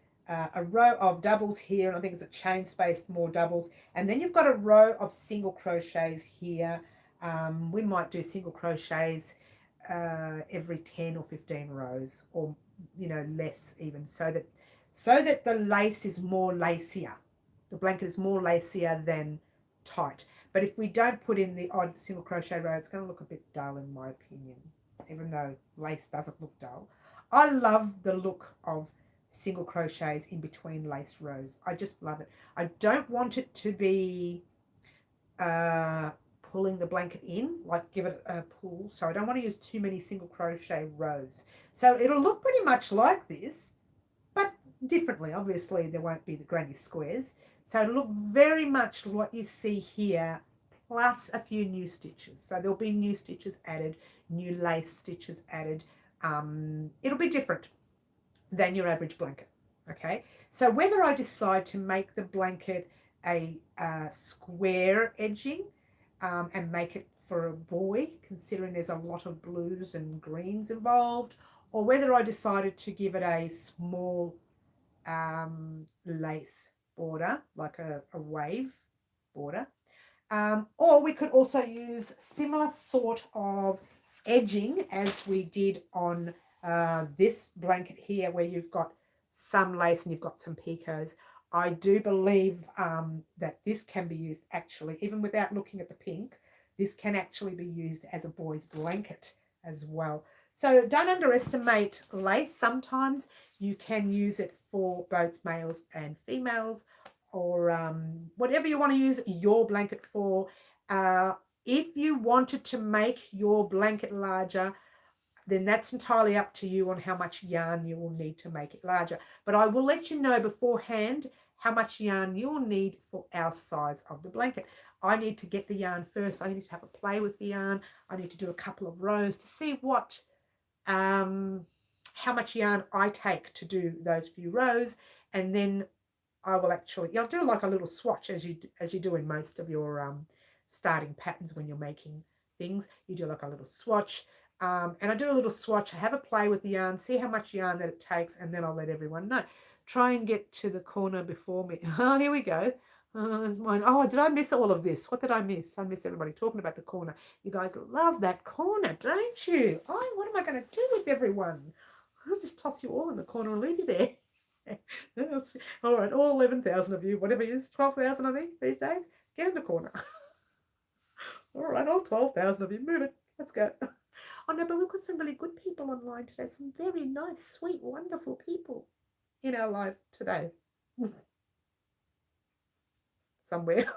a row of doubles here, and I think it's a chain space, more doubles, and then you've got a row of single crochets here. We might do single crochets every 10 or 15 rows, or less even, so that the lace is more lacier. The blanket is more lacier than tight. But if we don't put in the odd single crochet row, it's going to look a bit dull in my opinion, even though lace doesn't look dull. I love the look of single crochets in between lace rows. I just love it. I don't want it to be pulling the blanket in, like give it a pull. So I don't want to use too many single crochet rows. So it'll look pretty much like this, but differently. Obviously there won't be the granny squares. So it'll look very much like what you see here, plus a few new stitches. So there'll be new stitches added, new lace stitches added. It'll be different than your average blanket. Okay, so whether I decide to make the blanket a square edging and make it for a boy, considering there's a lot of blues and greens involved, or whether I decided to give it a small lace border, like a wave border, or we could also use similar sort of edging as we did on this blanket here, where you've got some lace and you've got some picots. I do believe that this can be used, actually, even without looking at the pink, this can actually be used as a boy's blanket as well. So don't underestimate lace. Sometimes you can use it for both males and females, or whatever you want to use your blanket for. If you wanted to make your blanket larger, then that's entirely up to you on how much yarn you will need to make it larger. But I will let you know beforehand how much yarn you'll need for our size of the blanket. I need to get the yarn first. I need to have a play with the yarn. I need to do a couple of rows to see what how much yarn I take to do those few rows, and then I'll do like a little swatch as you do in most of your starting patterns. When you're making things, you do like a little swatch, and I do a little swatch. I have a play with the yarn, see how much yarn that it takes, and then I'll let everyone know. Try and get to the corner before me. Oh, here we go. Mine. Oh, did I miss all of this? What did I miss? I missed everybody talking about the corner. You guys love that corner, don't you? Oh, what am I going to do with everyone? I'll just toss you all in the corner and leave you there. All right, all 11,000 of you, whatever it is, 12,000 I think these days, get in the corner. All right, all 12,000 of you, move it. Let's go. Oh no, but we've got some really good people online today. Some very nice, sweet, wonderful people in our life today. Somewhere.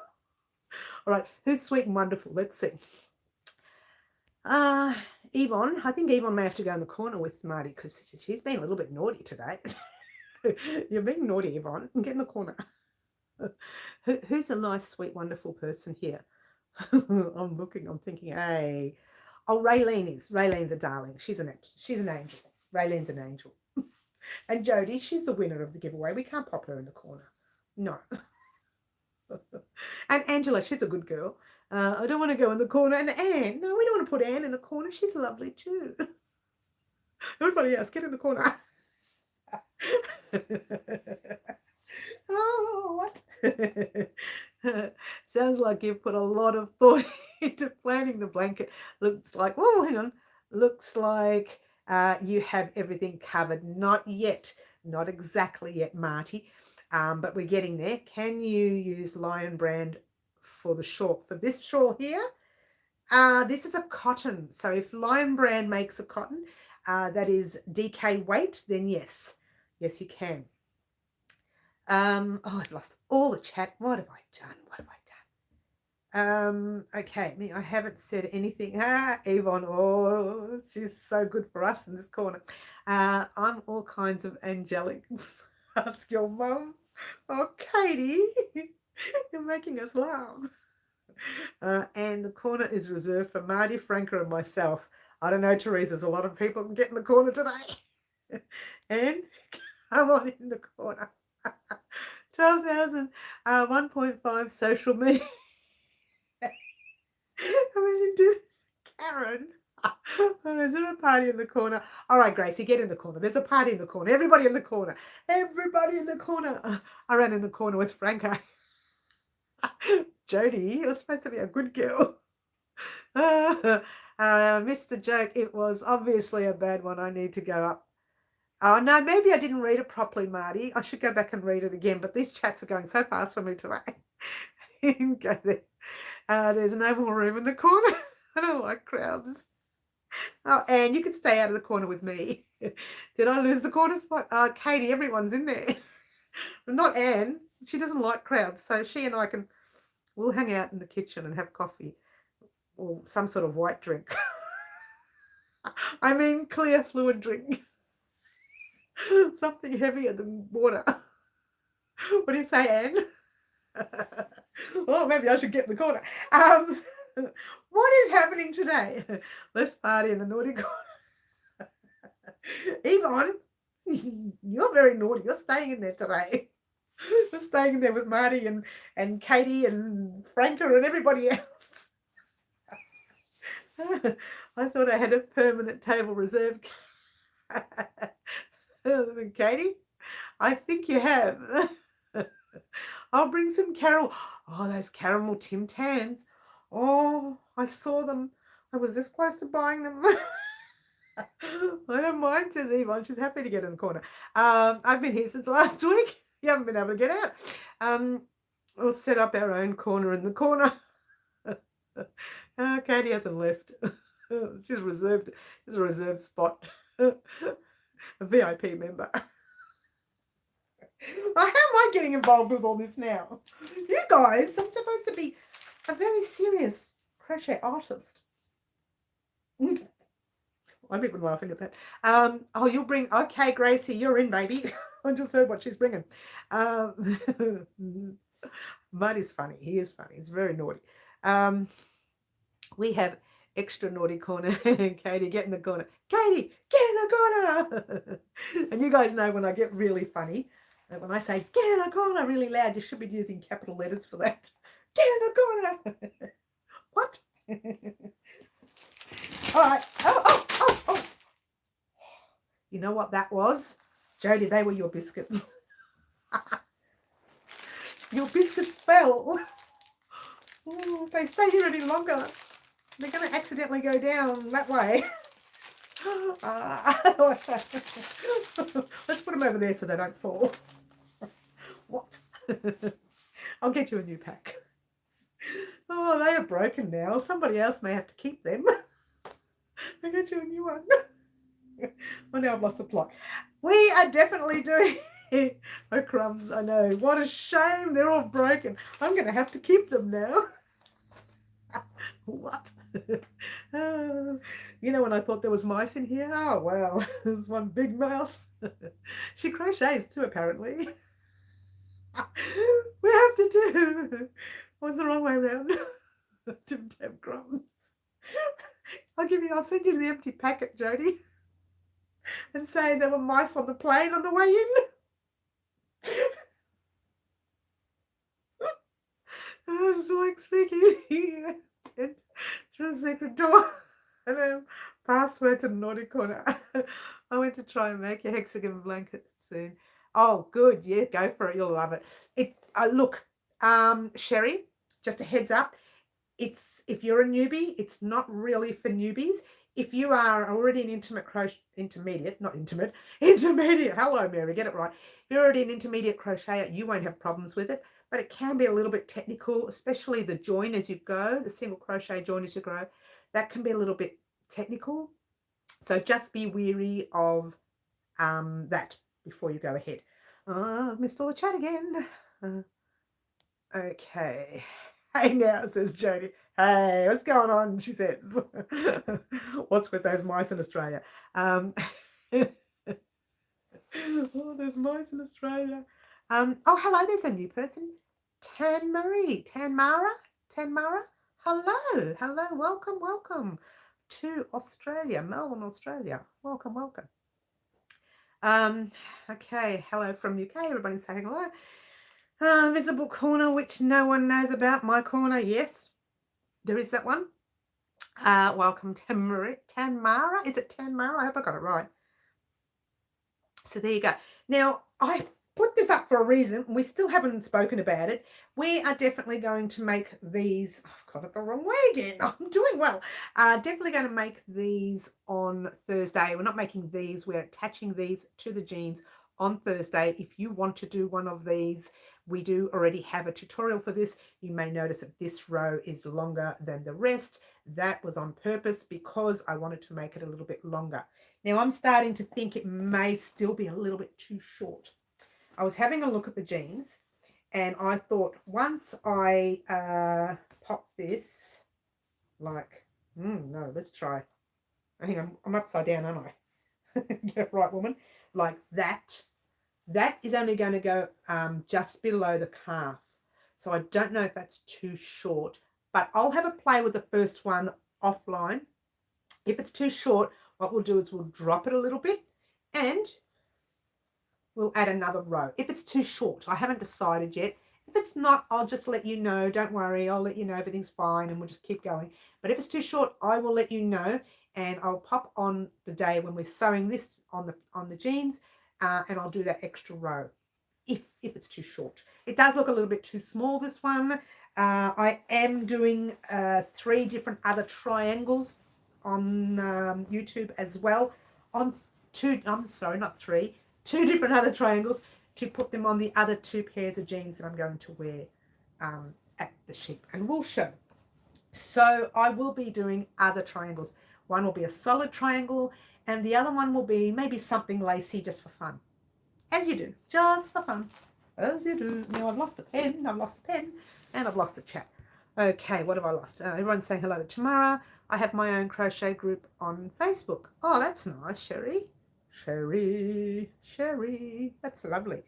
All right, who's sweet and wonderful? Let's see. Yvonne. I think Yvonne may have to go in the corner with Marty because she's been a little bit naughty today. You're being naughty, Yvonne. Get in the corner. Who's a nice, sweet, wonderful person here? I'm thinking, hey. Oh, Raylene's a darling. She's an angel. Raylene's an angel. And Jodie, she's the winner of the giveaway. We can't pop her in the corner. No. And Angela, she's a good girl. I don't want to go in the corner. And Anne, no, we don't want to put Anne in the corner. She's lovely too. Everybody else, get in the corner. Oh, what? Sounds like you've put a lot of thought into planning the blanket. Looks like, oh, hang on. Looks like you have everything covered. Not yet. Not exactly yet, Marty. But we're getting there. Can you use Lion Brand for the shawl? For this shawl here, this is a cotton. So if Lion Brand makes a cotton that is DK weight, then yes. Yes, you can. Oh, I've lost all the chat. What have I done? Okay, I haven't said anything. Yvonne, oh, she's so good for us in this corner. I'm all kinds of angelic. Ask your mum. Oh, Katie, you're making us laugh. And the corner is reserved for Marty, Franca, and myself. I don't know, Teresa, there's a lot of people can get in the corner today. And come on in the corner. 12,000, 1.5 social media. I mean, Karen. Oh, is there a party in the corner? All right, Gracie, get in the corner. There's a party in the corner. Everybody in the corner. Everybody in the corner. I ran in the corner with Franca. Jodie, you're supposed to be a good girl. Mr. Joke, it was obviously a bad one. I need to go up. Oh, no, maybe I didn't read it properly, Marty. I should go back and read it again, but these chats are going so fast for me today. Go there. There's no more room in the corner. I don't like crowds. Oh, Anne, you can stay out of the corner with me. Did I lose the corner spot? Katie, everyone's in there. Not Anne. She doesn't like crowds, so she and I we'll hang out in the kitchen and have coffee or some sort of white drink. I mean clear fluid drink. Something heavier than water. What do you say, Anne? Oh, maybe I should get in the corner. What is happening today? Let's party in the naughty corner. Yvonne, you're very naughty. You're staying in there today. You're staying in there with Marty and Katie and Franca and everybody else. I thought I had a permanent table reserved. Katie, I think you have. I'll bring some caramel. Oh, those caramel Tim Tams. Oh, I saw them. I was this close to buying them. I don't mind, says Yvonne. She's happy to get in the corner. I've been here since last week. You haven't been able to get out. We'll set up our own corner in the corner. Katie hasn't left. It's just reserved. It's a reserved spot. A VIP member. How am I getting involved with all this now? You guys, I'm supposed to be a very serious crochet artist. I'm even laughing at that. Oh, you'll bring. Okay, Gracie, you're in, baby. I just heard what she's bringing. Mud is funny. He is funny. He's very naughty. We have extra naughty corner. Katie, get in the corner. Katie, get in the corner. And you guys know when I get really funny, that when I say get in the corner really loud, you should be using capital letters for that. Get in the corner. What? All right. Oh. You know what that was? Jodie, they were your biscuits. Your biscuits fell. Oh, if they stay here any longer, they're going to accidentally go down that way. Let's put them over there so they don't fall. What? I'll get you a new pack. Oh, they are broken now. Somebody else may have to keep them. I'll get you a new one. Well, now I've lost the plot. We are definitely doing... Oh, crumbs, I know. What a shame. They're all broken. I'm going to have to keep them now. What? You know when I thought there was mice in here? Oh, well, there's one big mouse. She crochets too, apparently. We have to do... What's the wrong way around? Tim Tam crumbs. I'll send you the empty packet, Jodie. And say there were mice on the plane on the way in. It's like speaking and through a secret door. And then password to the naughty corner. I went to try and make a hexagon blanket soon. Oh, good. Yeah, go for it. You'll love it. Look, Sherry, just a heads up. If you're a newbie, it's not really for newbies. If you are already an intermediate, hello Mary, get it right. If you're already an intermediate crocheter, you won't have problems with it, but it can be a little bit technical, especially the join as you go, the single crochet join as you go. That can be a little bit technical. So just be wary of that before you go ahead. I've missed all the chat again. Okay. Hey now, says Jodie. Hey, what's going on? She says. What's with those mice in Australia? Oh, there's mice in Australia. Oh, hello, there's a new person. Tanmara. Hello, welcome to Australia, Melbourne, Australia. Welcome. Okay, hello from UK. Everybody's saying hello. Visible corner, which no one knows about. My corner, yes, there is that one. Welcome, Tanmara. Is it Tanmara? I hope I got it right. So there you go. Now, I put this up for a reason. We still haven't spoken about it. We are definitely going to make these. I've got it the wrong way again. I'm doing well. Definitely going to make these on Thursday. We're not making these. We're attaching these to the jeans on Thursday. If you want to do one of these, we do already have a tutorial for this. You may notice that this row is longer than the rest. That was on purpose because I wanted to make it a little bit longer. Now I'm starting to think it may still be a little bit too short. I was having a look at the jeans and I thought once I pop this like, no, let's try. I think I'm upside down, aren't I? Get it right, woman. Like that. That is only going to go just below the calf. So I don't know if that's too short, but I'll have a play with the first one offline. If it's too short, what we'll do is we'll drop it a little bit and we'll add another row. If it's too short, I haven't decided yet. If it's not, I'll just let you know. Don't worry, I'll let you know everything's fine and we'll just keep going. But if it's too short, I will let you know and I'll pop on the day when we're sewing this on the jeans. And I'll do that extra row if it's too short. It does look a little bit too small, this one. I am doing 3 different other triangles on YouTube as well. Two different other triangles to put them on the other 2 pairs of jeans that I'm going to wear at the sheep and wool show. So I will be doing other triangles. One will be a solid triangle, and the other one will be maybe something lacy just for fun. As you do, just for fun. As you do. Now I've lost the pen, and I've lost the chat. Okay, what have I lost? Everyone's saying hello to Tamara. I have my own crochet group on Facebook. Oh, that's nice, Sherry. Sherry. That's lovely.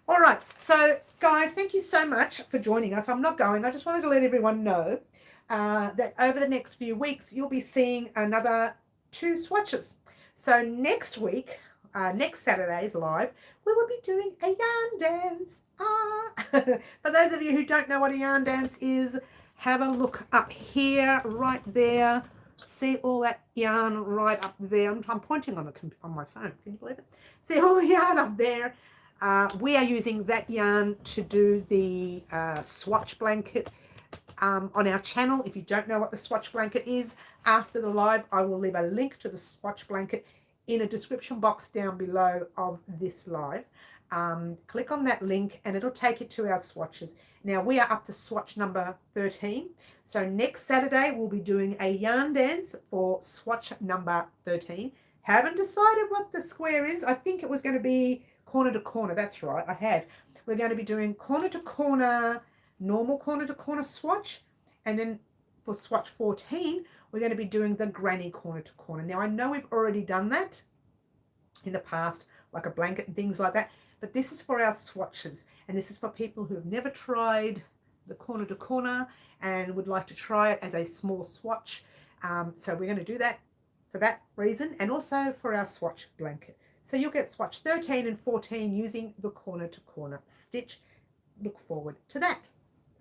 All right, so guys, thank you so much for joining us. I'm not going. I just wanted to let everyone know that over the next few weeks, you'll be seeing another 2 swatches. So next week, next Saturday's live, we will be doing a yarn dance. For those of you who don't know what a yarn dance is, have a look up here, right there. See all that yarn right up there. I'm pointing on my phone. Can you believe it? See all the yarn up there. We are using that yarn to do the swatch blanket on our channel. If you don't know what the swatch blanket is, after the live, I will leave a link to the swatch blanket in a description box down below of this live. Click on that link and it'll take you to our swatches. Now we are up to swatch number 13. So next Saturday, we'll be doing a yarn dance for swatch number 13. Haven't decided what the square is. I think it was going to be corner to corner. That's right, I have. We're going to be doing corner to corner, normal corner to corner swatch, and then for swatch 14 we're going to be doing the granny corner to corner. Now I know we've already done that in the past, like a blanket and things like that, but this is for our swatches, and this is for people who have never tried the corner to corner and would like to try it as a small swatch. So we're going to do that for that reason, and also for our swatch blanket. So you'll get swatch 13 and 14 using the corner to corner stitch. Look forward to that.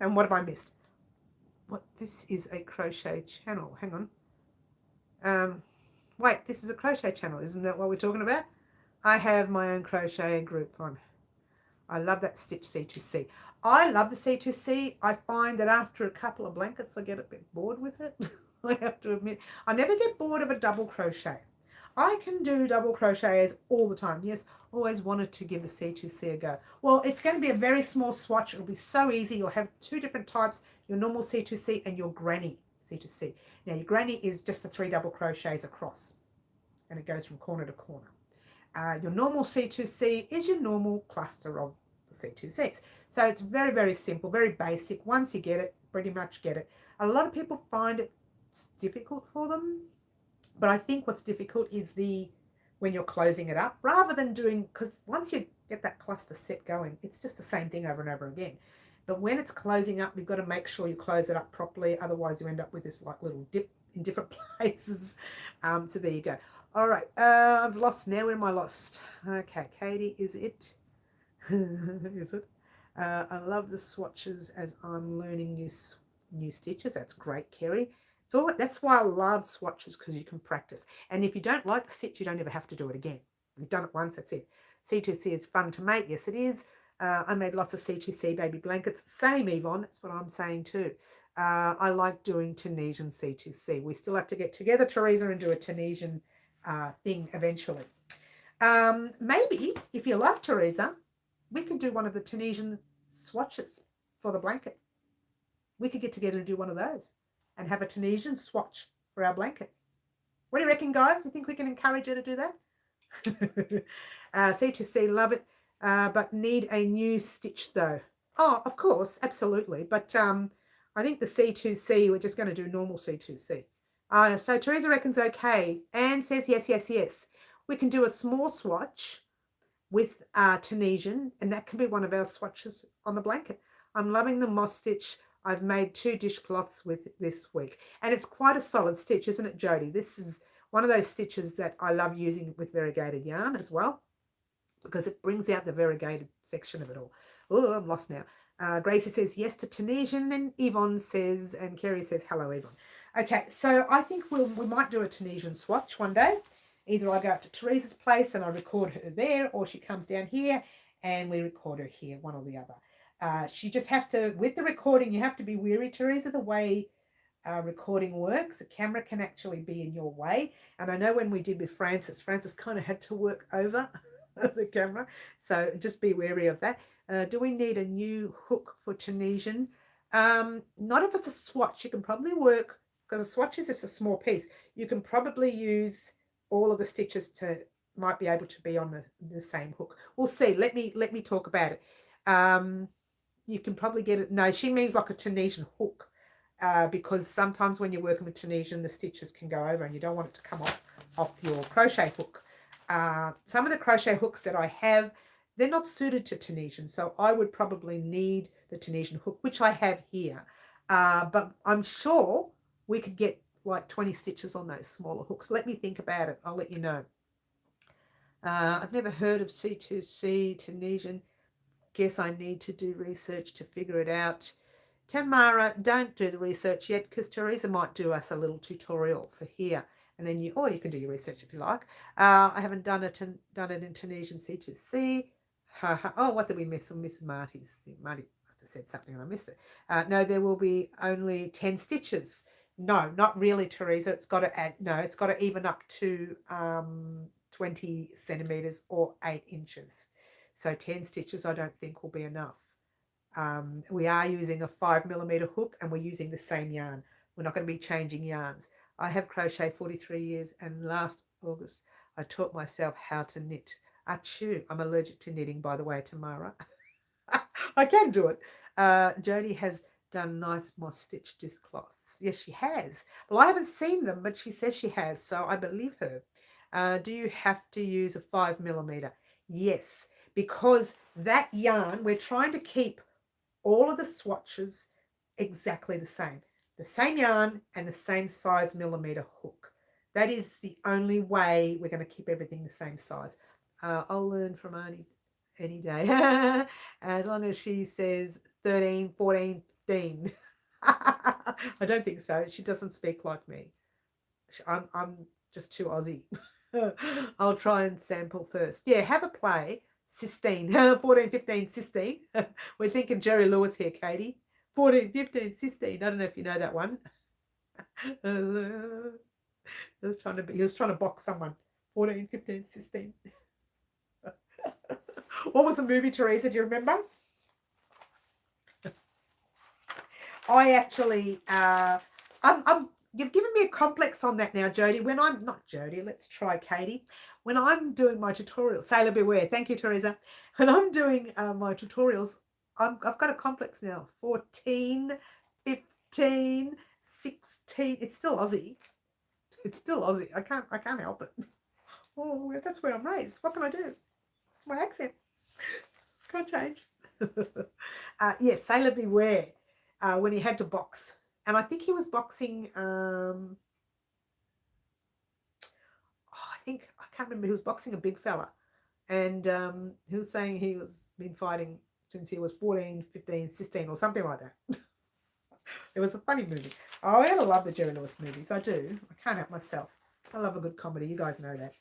And what have I missed? What? This is a crochet channel. Hang on. Wait, this is a crochet channel. Isn't that what we're talking about? I have my own crochet group on. I love that stitch C2C. I love the C2C. I find that after a couple of blankets, I get a bit bored with it. I have to admit, I never get bored of a double crochet. I can do double crochets all the time. Yes, always wanted to give the C2C a go. Well, it's going to be a very small swatch. It'll be so easy. You'll have 2 different types, your normal C2C and your granny C2C. Now, your granny is just the 3 double crochets across, and it goes from corner to corner. Your normal C2C is your normal cluster of C2Cs. So it's very, very simple, very basic. Once you get it, pretty much get it. A lot of people find it's difficult for them. But I think what's difficult is when you're closing it up, rather than doing, because once you get that cluster set going, it's just the same thing over and over again. But when it's closing up, you've got to make sure you close it up properly. Otherwise, you end up with this like little dip in different places. So there you go. All right, I've lost now. Where am I lost? Okay, Katie, is it? Is it? I love the swatches as I'm learning new stitches. That's great, Kerry. So that's why I love swatches, because you can practice. And if you don't like the stitch, you don't ever have to do it again. You've done it once, that's it. C2C is fun to make. Yes, it is. I made lots of C2C baby blankets. Same, Yvonne. That's what I'm saying too. I like doing Tunisian C2C. We still have to get together, Teresa, and do a Tunisian thing eventually. Maybe, if you love, Teresa, we can do one of the Tunisian swatches for the blanket. We could get together and do one of those and have a Tunisian swatch for our blanket. What do you reckon, guys? You think we can encourage you to do that? C2C, love it, but need a new stitch though. Oh, of course, absolutely. But I think the C2C, we're just going to do normal C2C. So Teresa reckons okay. Anne says yes, yes, yes. We can do a small swatch with Tunisian, and that can be one of our swatches on the blanket. I'm loving the moss stitch. I've made 2 dishcloths with this week, and it's quite a solid stitch, isn't it, Jody? This is one of those stitches that I love using with variegated yarn as well, because it brings out the variegated section of it all. Oh, I'm lost now. Gracie says yes to Tunisian, and Yvonne says, and Kerry says hello, Yvonne. Okay, so I think we might do a Tunisian swatch one day. Either I go up to Teresa's place and I record her there, or she comes down here and we record her here, one or the other. She just have to, with the recording, you have to be wary, Teresa, the way recording works. The camera can actually be in your way. And I know when we did with Frances kind of had to work over the camera. So just be wary of that. Do we need a new hook for Tunisian? Not if it's a swatch. You can probably work because a swatch is just a small piece. You can probably use all of the stitches to might be able to be on the same hook. We'll see. Let me talk about it. You can probably get it. No, she means like a Tunisian hook, because sometimes when you're working with Tunisian, the stitches can go over and you don't want it to come off your crochet hook. Some of the crochet hooks that I have, they're not suited to Tunisian, so I would probably need the Tunisian hook, which I have here. But I'm sure we could get like 20 stitches on those smaller hooks. Let me think about it. I'll let you know. I've never heard of C2C Tunisian. Guess I need to do research to figure it out. Tamara, don't do the research yet, because Teresa might do us a little tutorial for here. And then you can do your research if you like. I haven't done it in Tunisian C2C. Oh, what did we miss? I missed Marty's. Marty must have said something and I missed it. No, there will be only 10 stitches. No, not really, Teresa. It's got to even up to 20 centimeters or 8 inches. So 10 stitches I don't think will be enough. We are using a 5mm hook and we're using the same yarn. We're not going to be changing yarns. I have crocheted 43 years and last August I taught myself how to knit. Achoo, I'm allergic to knitting, by the way, Tamara. I can do it. Jodie has done nice moss stitch dishcloths. Yes, she has. Well, I haven't seen them, but she says she has, so I believe her. Do you have to use a 5mm? Yes, because that yarn, we're trying to keep all of the swatches exactly the same yarn and the same size millimeter hook. That is the only way we're going to keep everything the same size. I'll learn from Arnie any day, as long as she says 13, 14, 15. I don't think so. She doesn't speak like me. I'm just too Aussie. I'll try and sample first. Yeah, have a play. 16, 14, 15, 16. We're thinking Jerry Lewis here, Katie. 14, 15, 16. I don't know if you know that one. He was trying to box someone. 14, 15, 16. What was the movie, Teresa? Do you remember? I actually, you've given me a complex on that now, Jodie. When I'm not Jodie, let's try Katie. When I'm doing my tutorials, Sailor Beware. Thank you, Teresa. When I'm doing my tutorials, I've got a complex now. 14, 15, 16. It's still Aussie. It's still Aussie. I can't help it. Oh, that's where I'm raised. What can I do? It's my accent. Can't change. Yes, Sailor Beware. When he had to box. And I think he was boxing, I can't remember, he was boxing a big fella. And he was saying he was been fighting since he was 14, 15, 16 or something like that. It was a funny movie. Oh, I love the Jerry Lewis movies. I do. I can't help myself. I love a good comedy. You guys know that.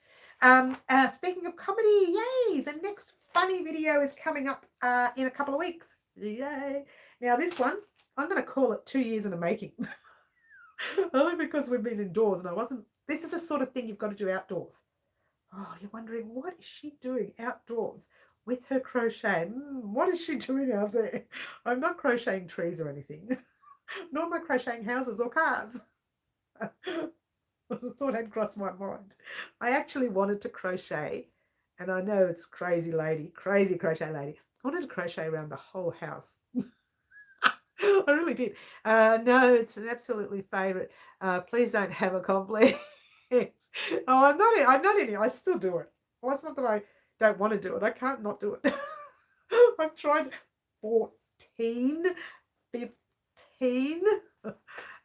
Speaking of comedy, yay! The next funny video is coming up in a couple of weeks. Yay! Now this one, I'm going to call it 2 years in the making. Only because we've been indoors and I wasn't. This is the sort of thing you've got to do outdoors. Oh, you're wondering, what is she doing outdoors with her crochet? What is she doing out there? I'm not crocheting trees or anything. Nor am I crocheting houses or cars. I thought I'd crossed my mind. I actually wanted to crochet, and I know it's crazy crochet lady. I wanted to crochet around the whole house. I really did. No, it's an absolutely favourite. Please don't have a complex. Oh, I'm not in it. I still do it. Well, it's not that I don't want to do it. I can't not do it. I've tried 14, 15.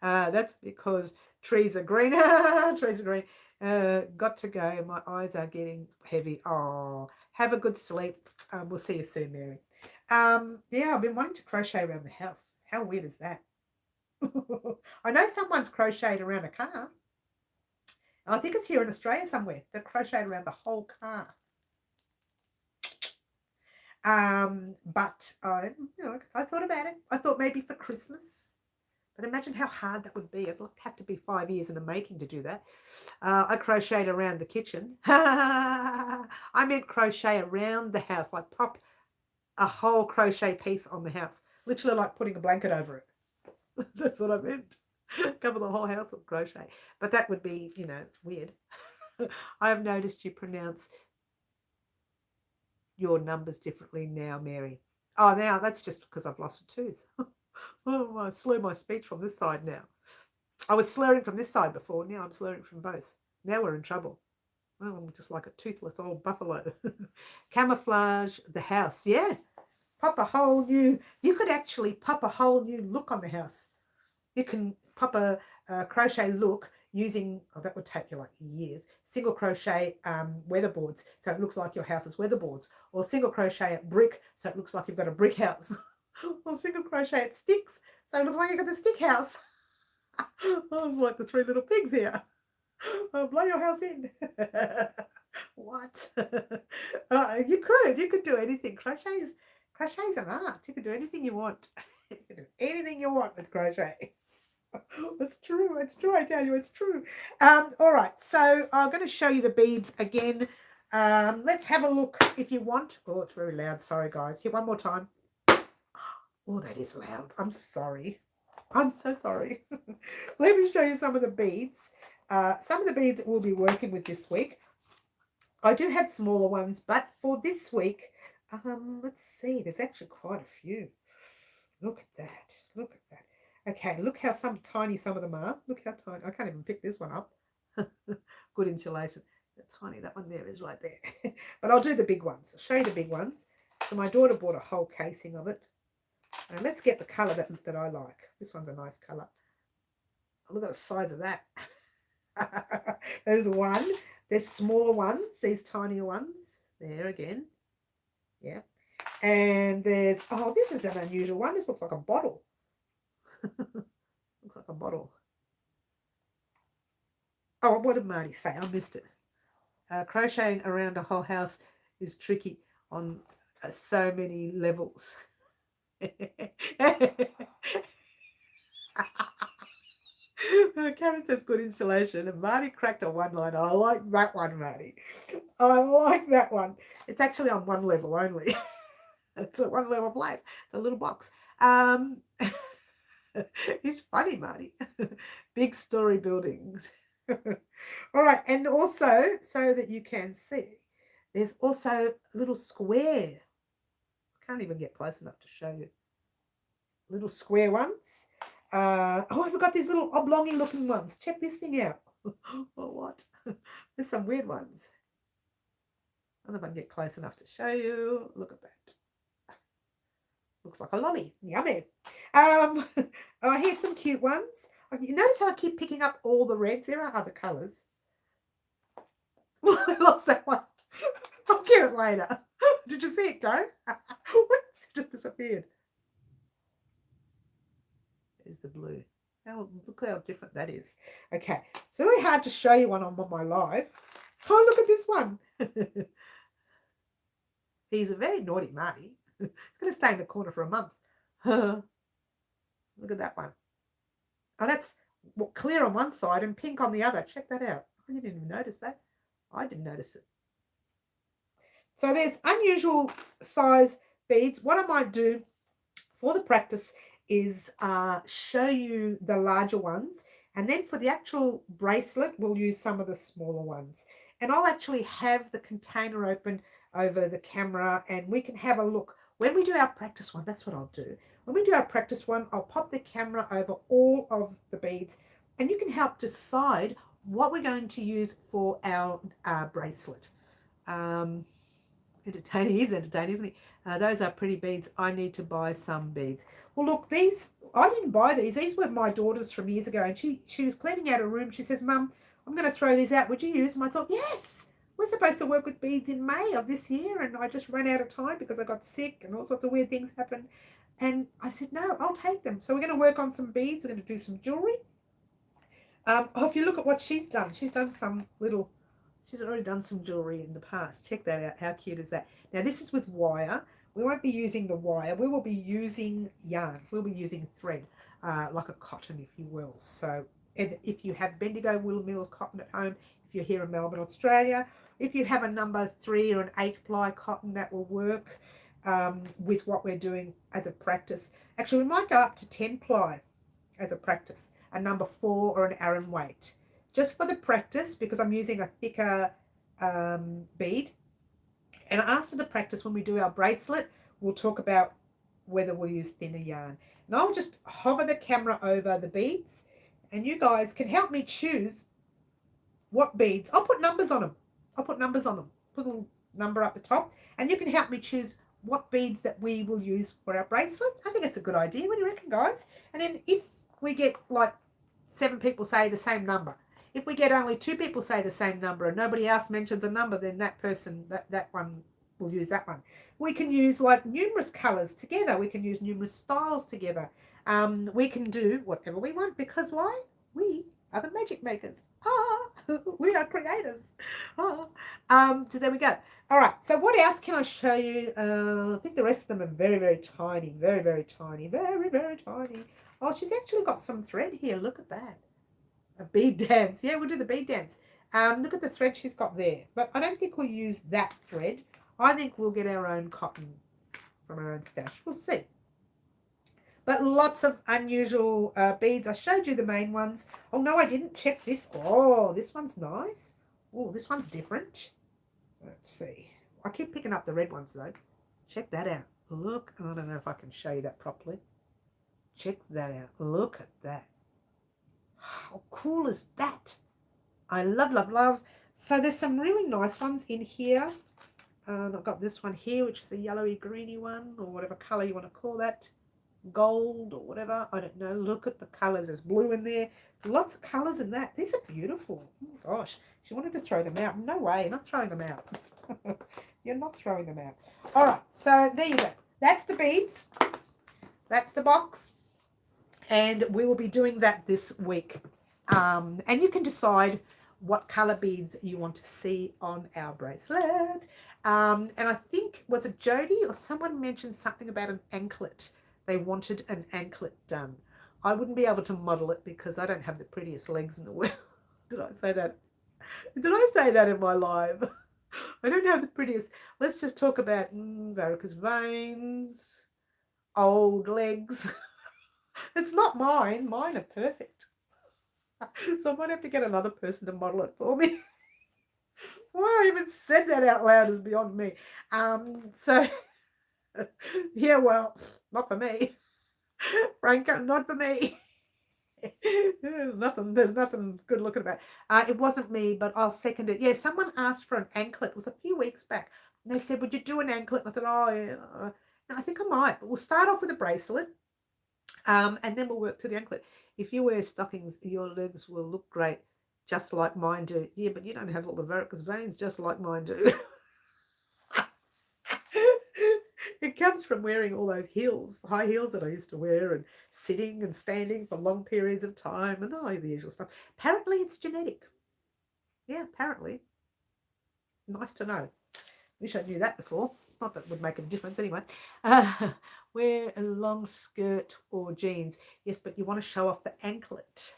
That's because trees are green. Trees are green. Got to go. My eyes are getting heavy. Oh, have a good sleep. We'll see you soon, Mary. Yeah, I've been wanting to crochet around the house. How weird is that? I know someone's crocheted around a car. I think it's here in Australia somewhere. They've crocheted around the whole car. But I thought about it. I thought maybe for Christmas. But imagine how hard that would be. It'd have to be 5 years in the making to do that. I crocheted around the kitchen. I meant crochet around the house, like pop a whole crochet piece on the house. Literally like putting a blanket over it. That's what I meant. Cover the whole house with crochet. But that would be, you know, weird. I have noticed you pronounce your numbers differently now, Mary. Oh, now that's just because I've lost a tooth. Oh, I slur my speech from this side now. I was slurring from this side before. Now I'm slurring from both. Now we're in trouble. Oh, I'm just like a toothless old buffalo. Camouflage the house. Yeah. Pop a whole new, you could actually pop a whole new look on the house. You can pop a crochet look using, oh, that would take you like years, single crochet weatherboards, so it looks like your house is weatherboards, or single crochet at brick, so it looks like you've got a brick house, or single crochet at sticks, so it looks like you've got the stick house. I was like the three little pigs here. I'll blow your house in. What? You could do anything. Crochet's an art. You can do anything you want. You can do anything you want with crochet. It's true. It's true. I tell you, it's true. All right. So I'm going to show you the beads again. Let's have a look if you want. Oh, it's very loud. Sorry, guys. Here, one more time. Oh, that is loud. I'm sorry. I'm so sorry. Let me show you some of the beads. Some of the beads that we'll be working with this week. I do have smaller ones, but for this week, let's see. There's actually quite a few. Look at that. Look at that. Okay, look how tiny some of them are. Look how tiny. I can't even pick this one up. Good insulation. The tiny, that one there is right there. But I'll do the big ones. I'll show you the big ones. So my daughter bought a whole casing of it. And let's get the colour that I like. This one's a nice colour. Look at the size of that. There's one. There's smaller ones. These tinier ones. There again. Yeah. And there's, oh, this is an unusual one. This looks like a bottle. Looks like a bottle. Oh, what did Marty say? I missed it. Crocheting around a whole house is tricky on so many levels. Karen says good installation, and Marty cracked a one-liner. I like that one, Marty. I like that one. It's actually on one level only. It's a one level place. It's a little box. He's funny, Marty. Big story buildings. All right, and also so that you can see, there's also a little square. I can't even get close enough to show you. Little square ones. Oh, I forgot these little oblongy looking ones. Check this thing out. Oh, what? There's some weird ones. I don't know if I can get close enough to show you. Look at that. Looks like a lolly. Yummy. Oh, here's some cute ones. You notice how I keep picking up all the reds? There are other colours. I lost that one. I'll get it later. Did you see it go? It just disappeared. There's the blue. Oh, look how different that is. Okay, it's really hard to show you one on my live. Oh, look at this one. He's a very naughty Marty. He's going to stay in the corner for a month. Look at that one. Oh, that's clear on one side and pink on the other. Check that out. I didn't even notice that. I didn't notice it. So there's unusual size beads. What I might do for the practice is show you the larger ones. And then for the actual bracelet, we'll use some of the smaller ones. And I'll actually have the container open over the camera and we can have a look. When we do our practice one, that's what I'll do. When we do our practice one, I'll pop the camera over all of the beads and you can help decide what we're going to use for our bracelet. Entertaining, he's entertaining, isn't he? Those are pretty beads. I need to buy some beads. Well, look, these, I didn't buy these. These were my daughter's from years ago. And she was cleaning out her room. She says, Mum, I'm going to throw these out. Would you use them? I thought, yes. We're supposed to work with beads in May of this year. And I just ran out of time because I got sick and all sorts of weird things happened. And I said, no, I'll take them. So we're going to work on some beads. We're going to do some jewelry. If you look at what she's done some little, she's already done some jewelry in the past. Check that out. How cute is that? Now, this is with wire. We won't be using the wire. We will be using yarn. We'll be using thread, like a cotton, if you will. So if you have Bendigo Wool Mills cotton at home, if you're here in Melbourne, Australia, if you have a number 3 or an 8 ply cotton, that will work with what we're doing as a practice. Actually, we might go up to 10 ply as a practice. a number 4 or an Aran weight. Just for the practice, because I'm using a thicker bead. And after the practice, when we do our bracelet, we'll talk about whether we'll use thinner yarn. And I'll just hover the camera over the beads, and you guys can help me choose what beads. I'll put numbers on them. Put a little number up the top, and you can help me choose what beads that we will use for our bracelet. I think it's a good idea. What do you reckon, guys? And then if we get like 7 people say the same number, if we get only 2 people say the same number and nobody else mentions a number, then that person, that one will use that one. We can use like numerous colors together. We can use numerous styles together. We can do whatever we want, because why? We are the magic makers. We are creators. So there we go. All right, so what else can I show you? I think the rest of them are very, very tiny. Very, very tiny. Very, very tiny. Oh, she's actually got some thread here. Look at that. A bead dance. Yeah, we'll do the bead dance. Look at the thread she's got there. But I don't think we'll use that thread. I think we'll get our own cotton from our own stash. We'll see. But lots of unusual beads. I showed you the main ones. Oh, no, I didn't check this. Oh, this one's nice. Oh, this one's different. Let's see. I keep picking up the red ones, though. Check that out. Look. I don't know if I can show you that properly. Check that out. Look at that. How cool is that? I love, love, love. So there's some really nice ones in here. I've got this one here, which is a yellowy, greeny one, or whatever colour you want to call that. Gold or whatever. I don't know. Look at the colours. There's blue in there. Lots of colours in that. These are beautiful. Oh, gosh. She wanted to throw them out. No way. You're not throwing them out. You're not throwing them out. All right. So there you go. That's the beads. That's the box. And we will be doing that this week. And you can decide what colour beads you want to see on our bracelet. And I think, was it Jody or someone mentioned something about an anklet? They wanted an anklet done. I wouldn't be able to model it because I don't have the prettiest legs in the world. Did I say that? Did I say that in my live? I don't have the prettiest. Let's just talk about varicose veins, old legs. It's not mine. Mine are perfect. So I might have to get another person to model it for me. Why I even said that out loud is beyond me. So, yeah, well, not for me. Franco, not for me. There's nothing good looking about it. It wasn't me, but I'll second it. Yeah, someone asked for an anklet. It was a few weeks back. And they said, would you do an anklet? And I thought, oh, yeah. No, I think I might. But we'll start off with a bracelet. And then we'll work to the anklet. If you wear stockings, your legs will look great, just like mine do. Yeah, but you don't have all the varicose veins, just like mine do. It comes from wearing all those heels, high heels that I used to wear, and sitting and standing for long periods of time, and all the usual stuff. Apparently, it's genetic. Yeah, apparently. Nice to know. Wish I knew that before. Not that it would make a difference anyway. Wear a long skirt or jeans. Yes, but you want to show off the anklet.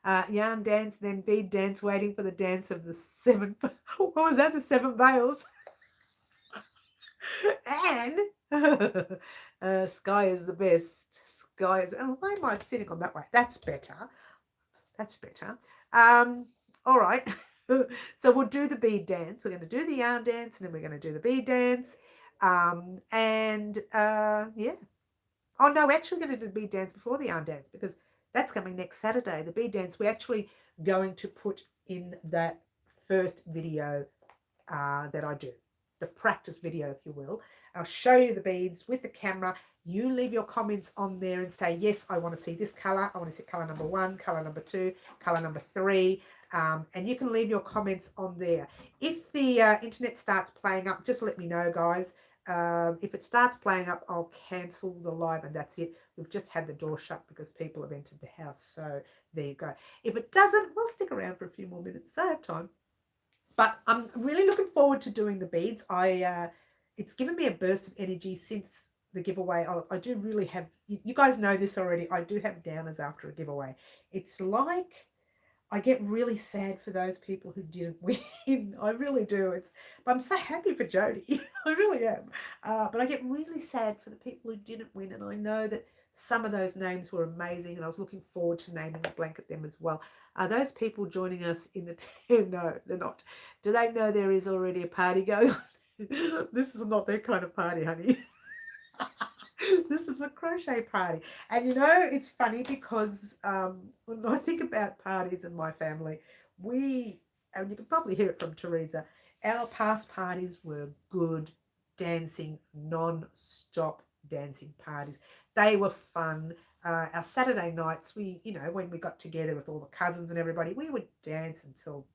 Yarn dance, then bead dance, waiting for the dance of the 7. What was that? The 7 veils. And sky is the best. Sky is. Oh, why am I sitting on that way? That's better. That's better. All right. So we'll do the bead dance. We're going to do the yarn dance, and then we're going to do the bead dance. Yeah. Oh, no, we're actually going to do the bead dance before the yarn dance, because that's coming next Saturday. The bead dance, we're actually going to put in that first video that I do. The practice video, if you will. I'll show you the beads with the camera. You leave your comments on there and say, yes, I want to see this color. I want to see color number 1, color number 2, color number 3. And you can leave your comments on there. If the internet starts playing up, just let me know, guys. If it starts playing up, I'll cancel the live, and that's it. We've just had the door shut because people have entered the house. So there you go. If it doesn't, we'll stick around for a few more minutes. So I have time. But I'm really looking forward to doing the beads. It's given me a burst of energy since the giveaway. I do really have, you guys know this already, I do have downers after a giveaway. It's like I get really sad for those people who didn't win. I really do. But I'm so happy for Jody. I really am. But I get really sad for the people who didn't win. And I know that Some of those names were amazing, and I was looking forward to naming the blanket them as well. Are those people joining us in the team? No, they're not. Do they know there is already a party going on? This is not their kind of party, honey. This is a crochet party. And you know, it's funny because when I think about parties in my family, and you can probably hear it from Teresa, our past parties were good dancing, non-stop dancing parties. They were fun. Our Saturday nights, when we got together with all the cousins and everybody, we would dance until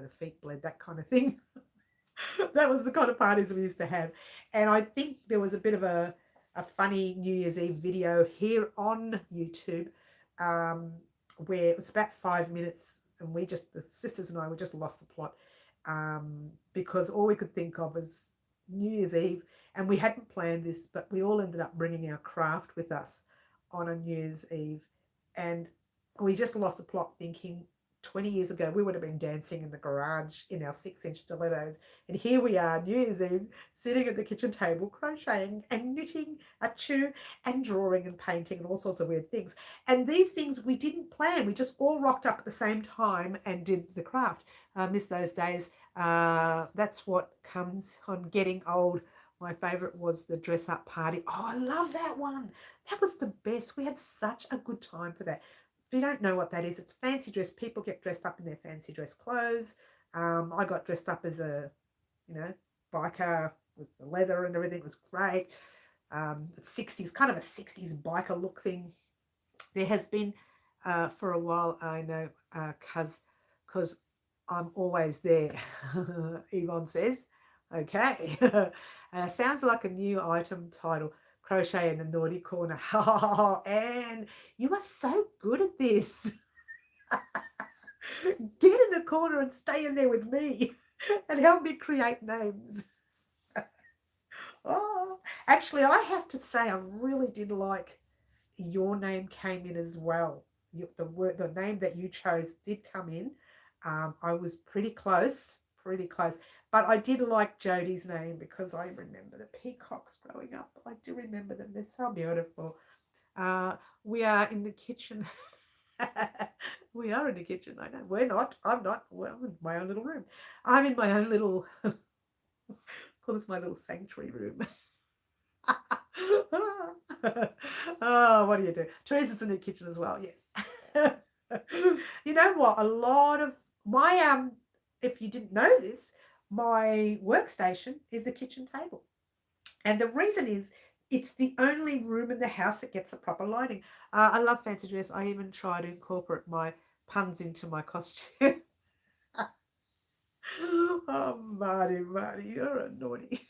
the feet bled, that kind of thing. That was the kind of parties we used to have. And I think there was a bit of a funny New Year's Eve video here on YouTube, where it was about 5 minutes, and the sisters and I, we just lost the plot, because all we could think of was New Year's Eve, and we hadn't planned this, but we all ended up bringing our craft with us on a New Year's Eve, and we just lost the plot thinking 20 years ago we would have been dancing in the garage in our 6-inch stilettos, and here we are, New Year's Eve, sitting at the kitchen table crocheting and knitting a chew and drawing and painting and all sorts of weird things. And these things we didn't plan, we just all rocked up at the same time and did the craft. Miss those days. That's what comes on getting old. My favorite was the dress up party. Oh, I love that one. That was the best. We had such a good time for that. If you don't know what that is, it's fancy dress. People get dressed up in their fancy dress clothes. I got dressed up as a, biker with the leather and everything. It was great. 60s, kind of a 60s biker look thing. There has been, for a while, I know, because I'm always there, Yvonne says. Okay. Sounds like a new item title. Crochet in the naughty corner. Oh, Anne, you are so good at this. Get in the corner and stay in there with me and help me create names. Oh, actually, I have to say I really did like your name came in as well. The name that you chose did come in. I was pretty close. But I did like Jodie's name because I remember the peacocks growing up. I do remember them. They're so beautiful. We are in the kitchen. We are in the kitchen. I know. We're not. I'm not. Well, I'm in my own little room. I'm in my own little, call this my little sanctuary room. Oh, what do you do? Teresa's in the kitchen as well. Yes. You know what? A lot of my, if you didn't know this, my workstation is the kitchen table. And the reason is it's the only room in the house that gets the proper lighting. I love fancy dress. I even try to incorporate my puns into my costume. Oh, Marty, you're a naughty.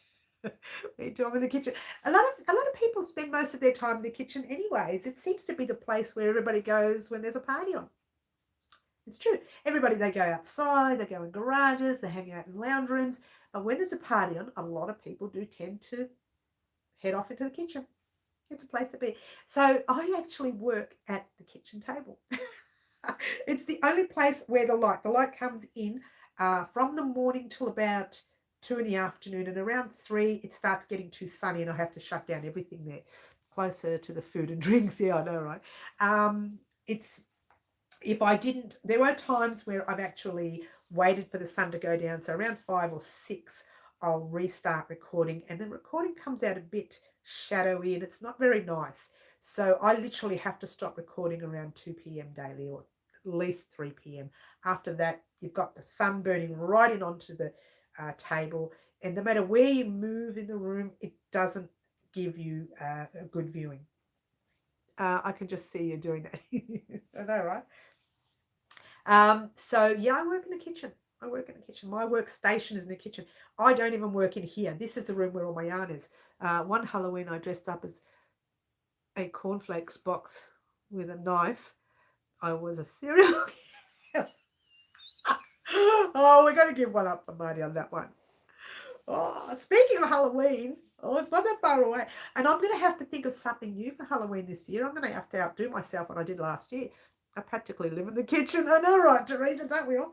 Me too. I'm in the kitchen. A lot of people spend most of their time in the kitchen anyways. It seems to be the place where everybody goes when there's a party on. It's true. Everybody, they go outside, they go in garages, they hang out in lounge rooms. But when there's a party on, a lot of people do tend to head off into the kitchen. It's a place to be. So I actually work at the kitchen table. It's the only place where the light comes in from the morning till about 2 in the afternoon, and around 3 it starts getting too sunny and I have to shut down everything there, closer to the food and drinks. Yeah, I know, right? If I didn't, there were times where I've actually waited for the sun to go down. So around 5 or 6, I'll restart recording, and the recording comes out a bit shadowy and it's not very nice. So I literally have to stop recording around 2 p.m. daily, or at least 3 p.m. After that, you've got the sun burning right in onto the table. And no matter where you move in the room, it doesn't give you a good viewing. I can just see you doing that. I know, right? So yeah, I work in the kitchen. My workstation is in the kitchen. I don't even work in here. This is the room where all my yarn is. One Halloween, I dressed up as a cornflakes box with a knife. I was a serial killer. Oh, we're going to give one up for Marty on that one. Oh, speaking of Halloween, it's not that far away. And I'm going to have to think of something new for Halloween this year. I'm going to have to outdo myself what I did last year. I practically live in the kitchen. I know, right, Teresa, don't we all?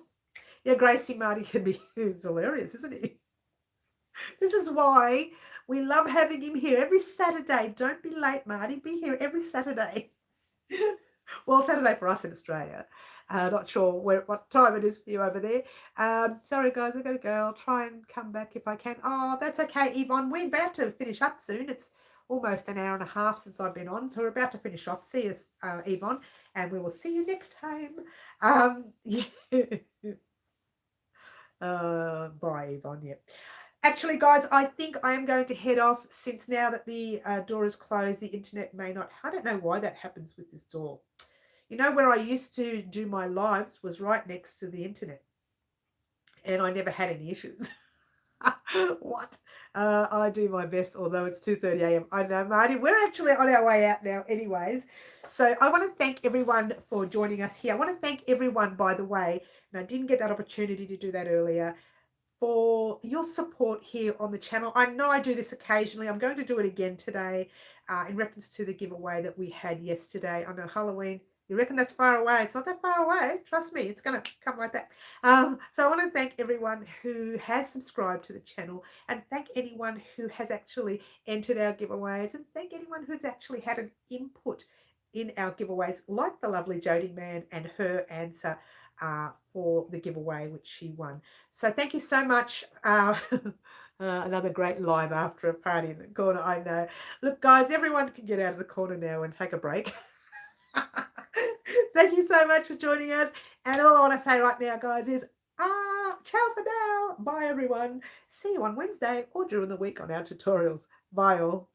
Yeah, Gracie Marty can be hilarious, isn't he? This is why We love having him here every Saturday. Don't be late, Marty. Be here every Saturday. Well, Saturday for us in Australia. Not sure what time it is for you over there. Sorry, guys, I've got to go. I'll try and come back if I can. Oh, that's okay, Yvonne. We're about to finish up soon. It's almost an hour and a half since I've been on, so we're about to finish off. See us, Yvonne, and we will see you next time. Yeah. Bye, Yvonne. Yeah. Actually, guys, I think I am going to head off since now that the door is closed, the internet may not. I don't know why that happens with this door. You know, where I used to do my lives was right next to the internet, and I never had any issues. What? I do my best, although it's 2:30 a.m. I know, Marty. We're actually on our way out now anyways. So I want to thank everyone for joining us here. I want to thank everyone, by the way, and I didn't get that opportunity to do that earlier, for your support here on the channel. I know I do this occasionally. I'm going to do it again today in reference to the giveaway that we had yesterday. I know Halloween, you reckon that's far away? It's not that far away. Trust me, it's going to come like that. So I want to thank everyone who has subscribed to the channel, and thank anyone who has actually entered our giveaways, and thank anyone who's actually had an input in our giveaways, like the lovely Jody Man and her answer for the giveaway which she won. So thank you so much. Another great live after a party in the corner, I know. Look, guys, everyone can get out of the corner now and take a break. Thank you so much for joining us. And all I want to say right now, guys, is ciao for now. Bye, everyone. See you on Wednesday or during the week on our tutorials. Bye, all.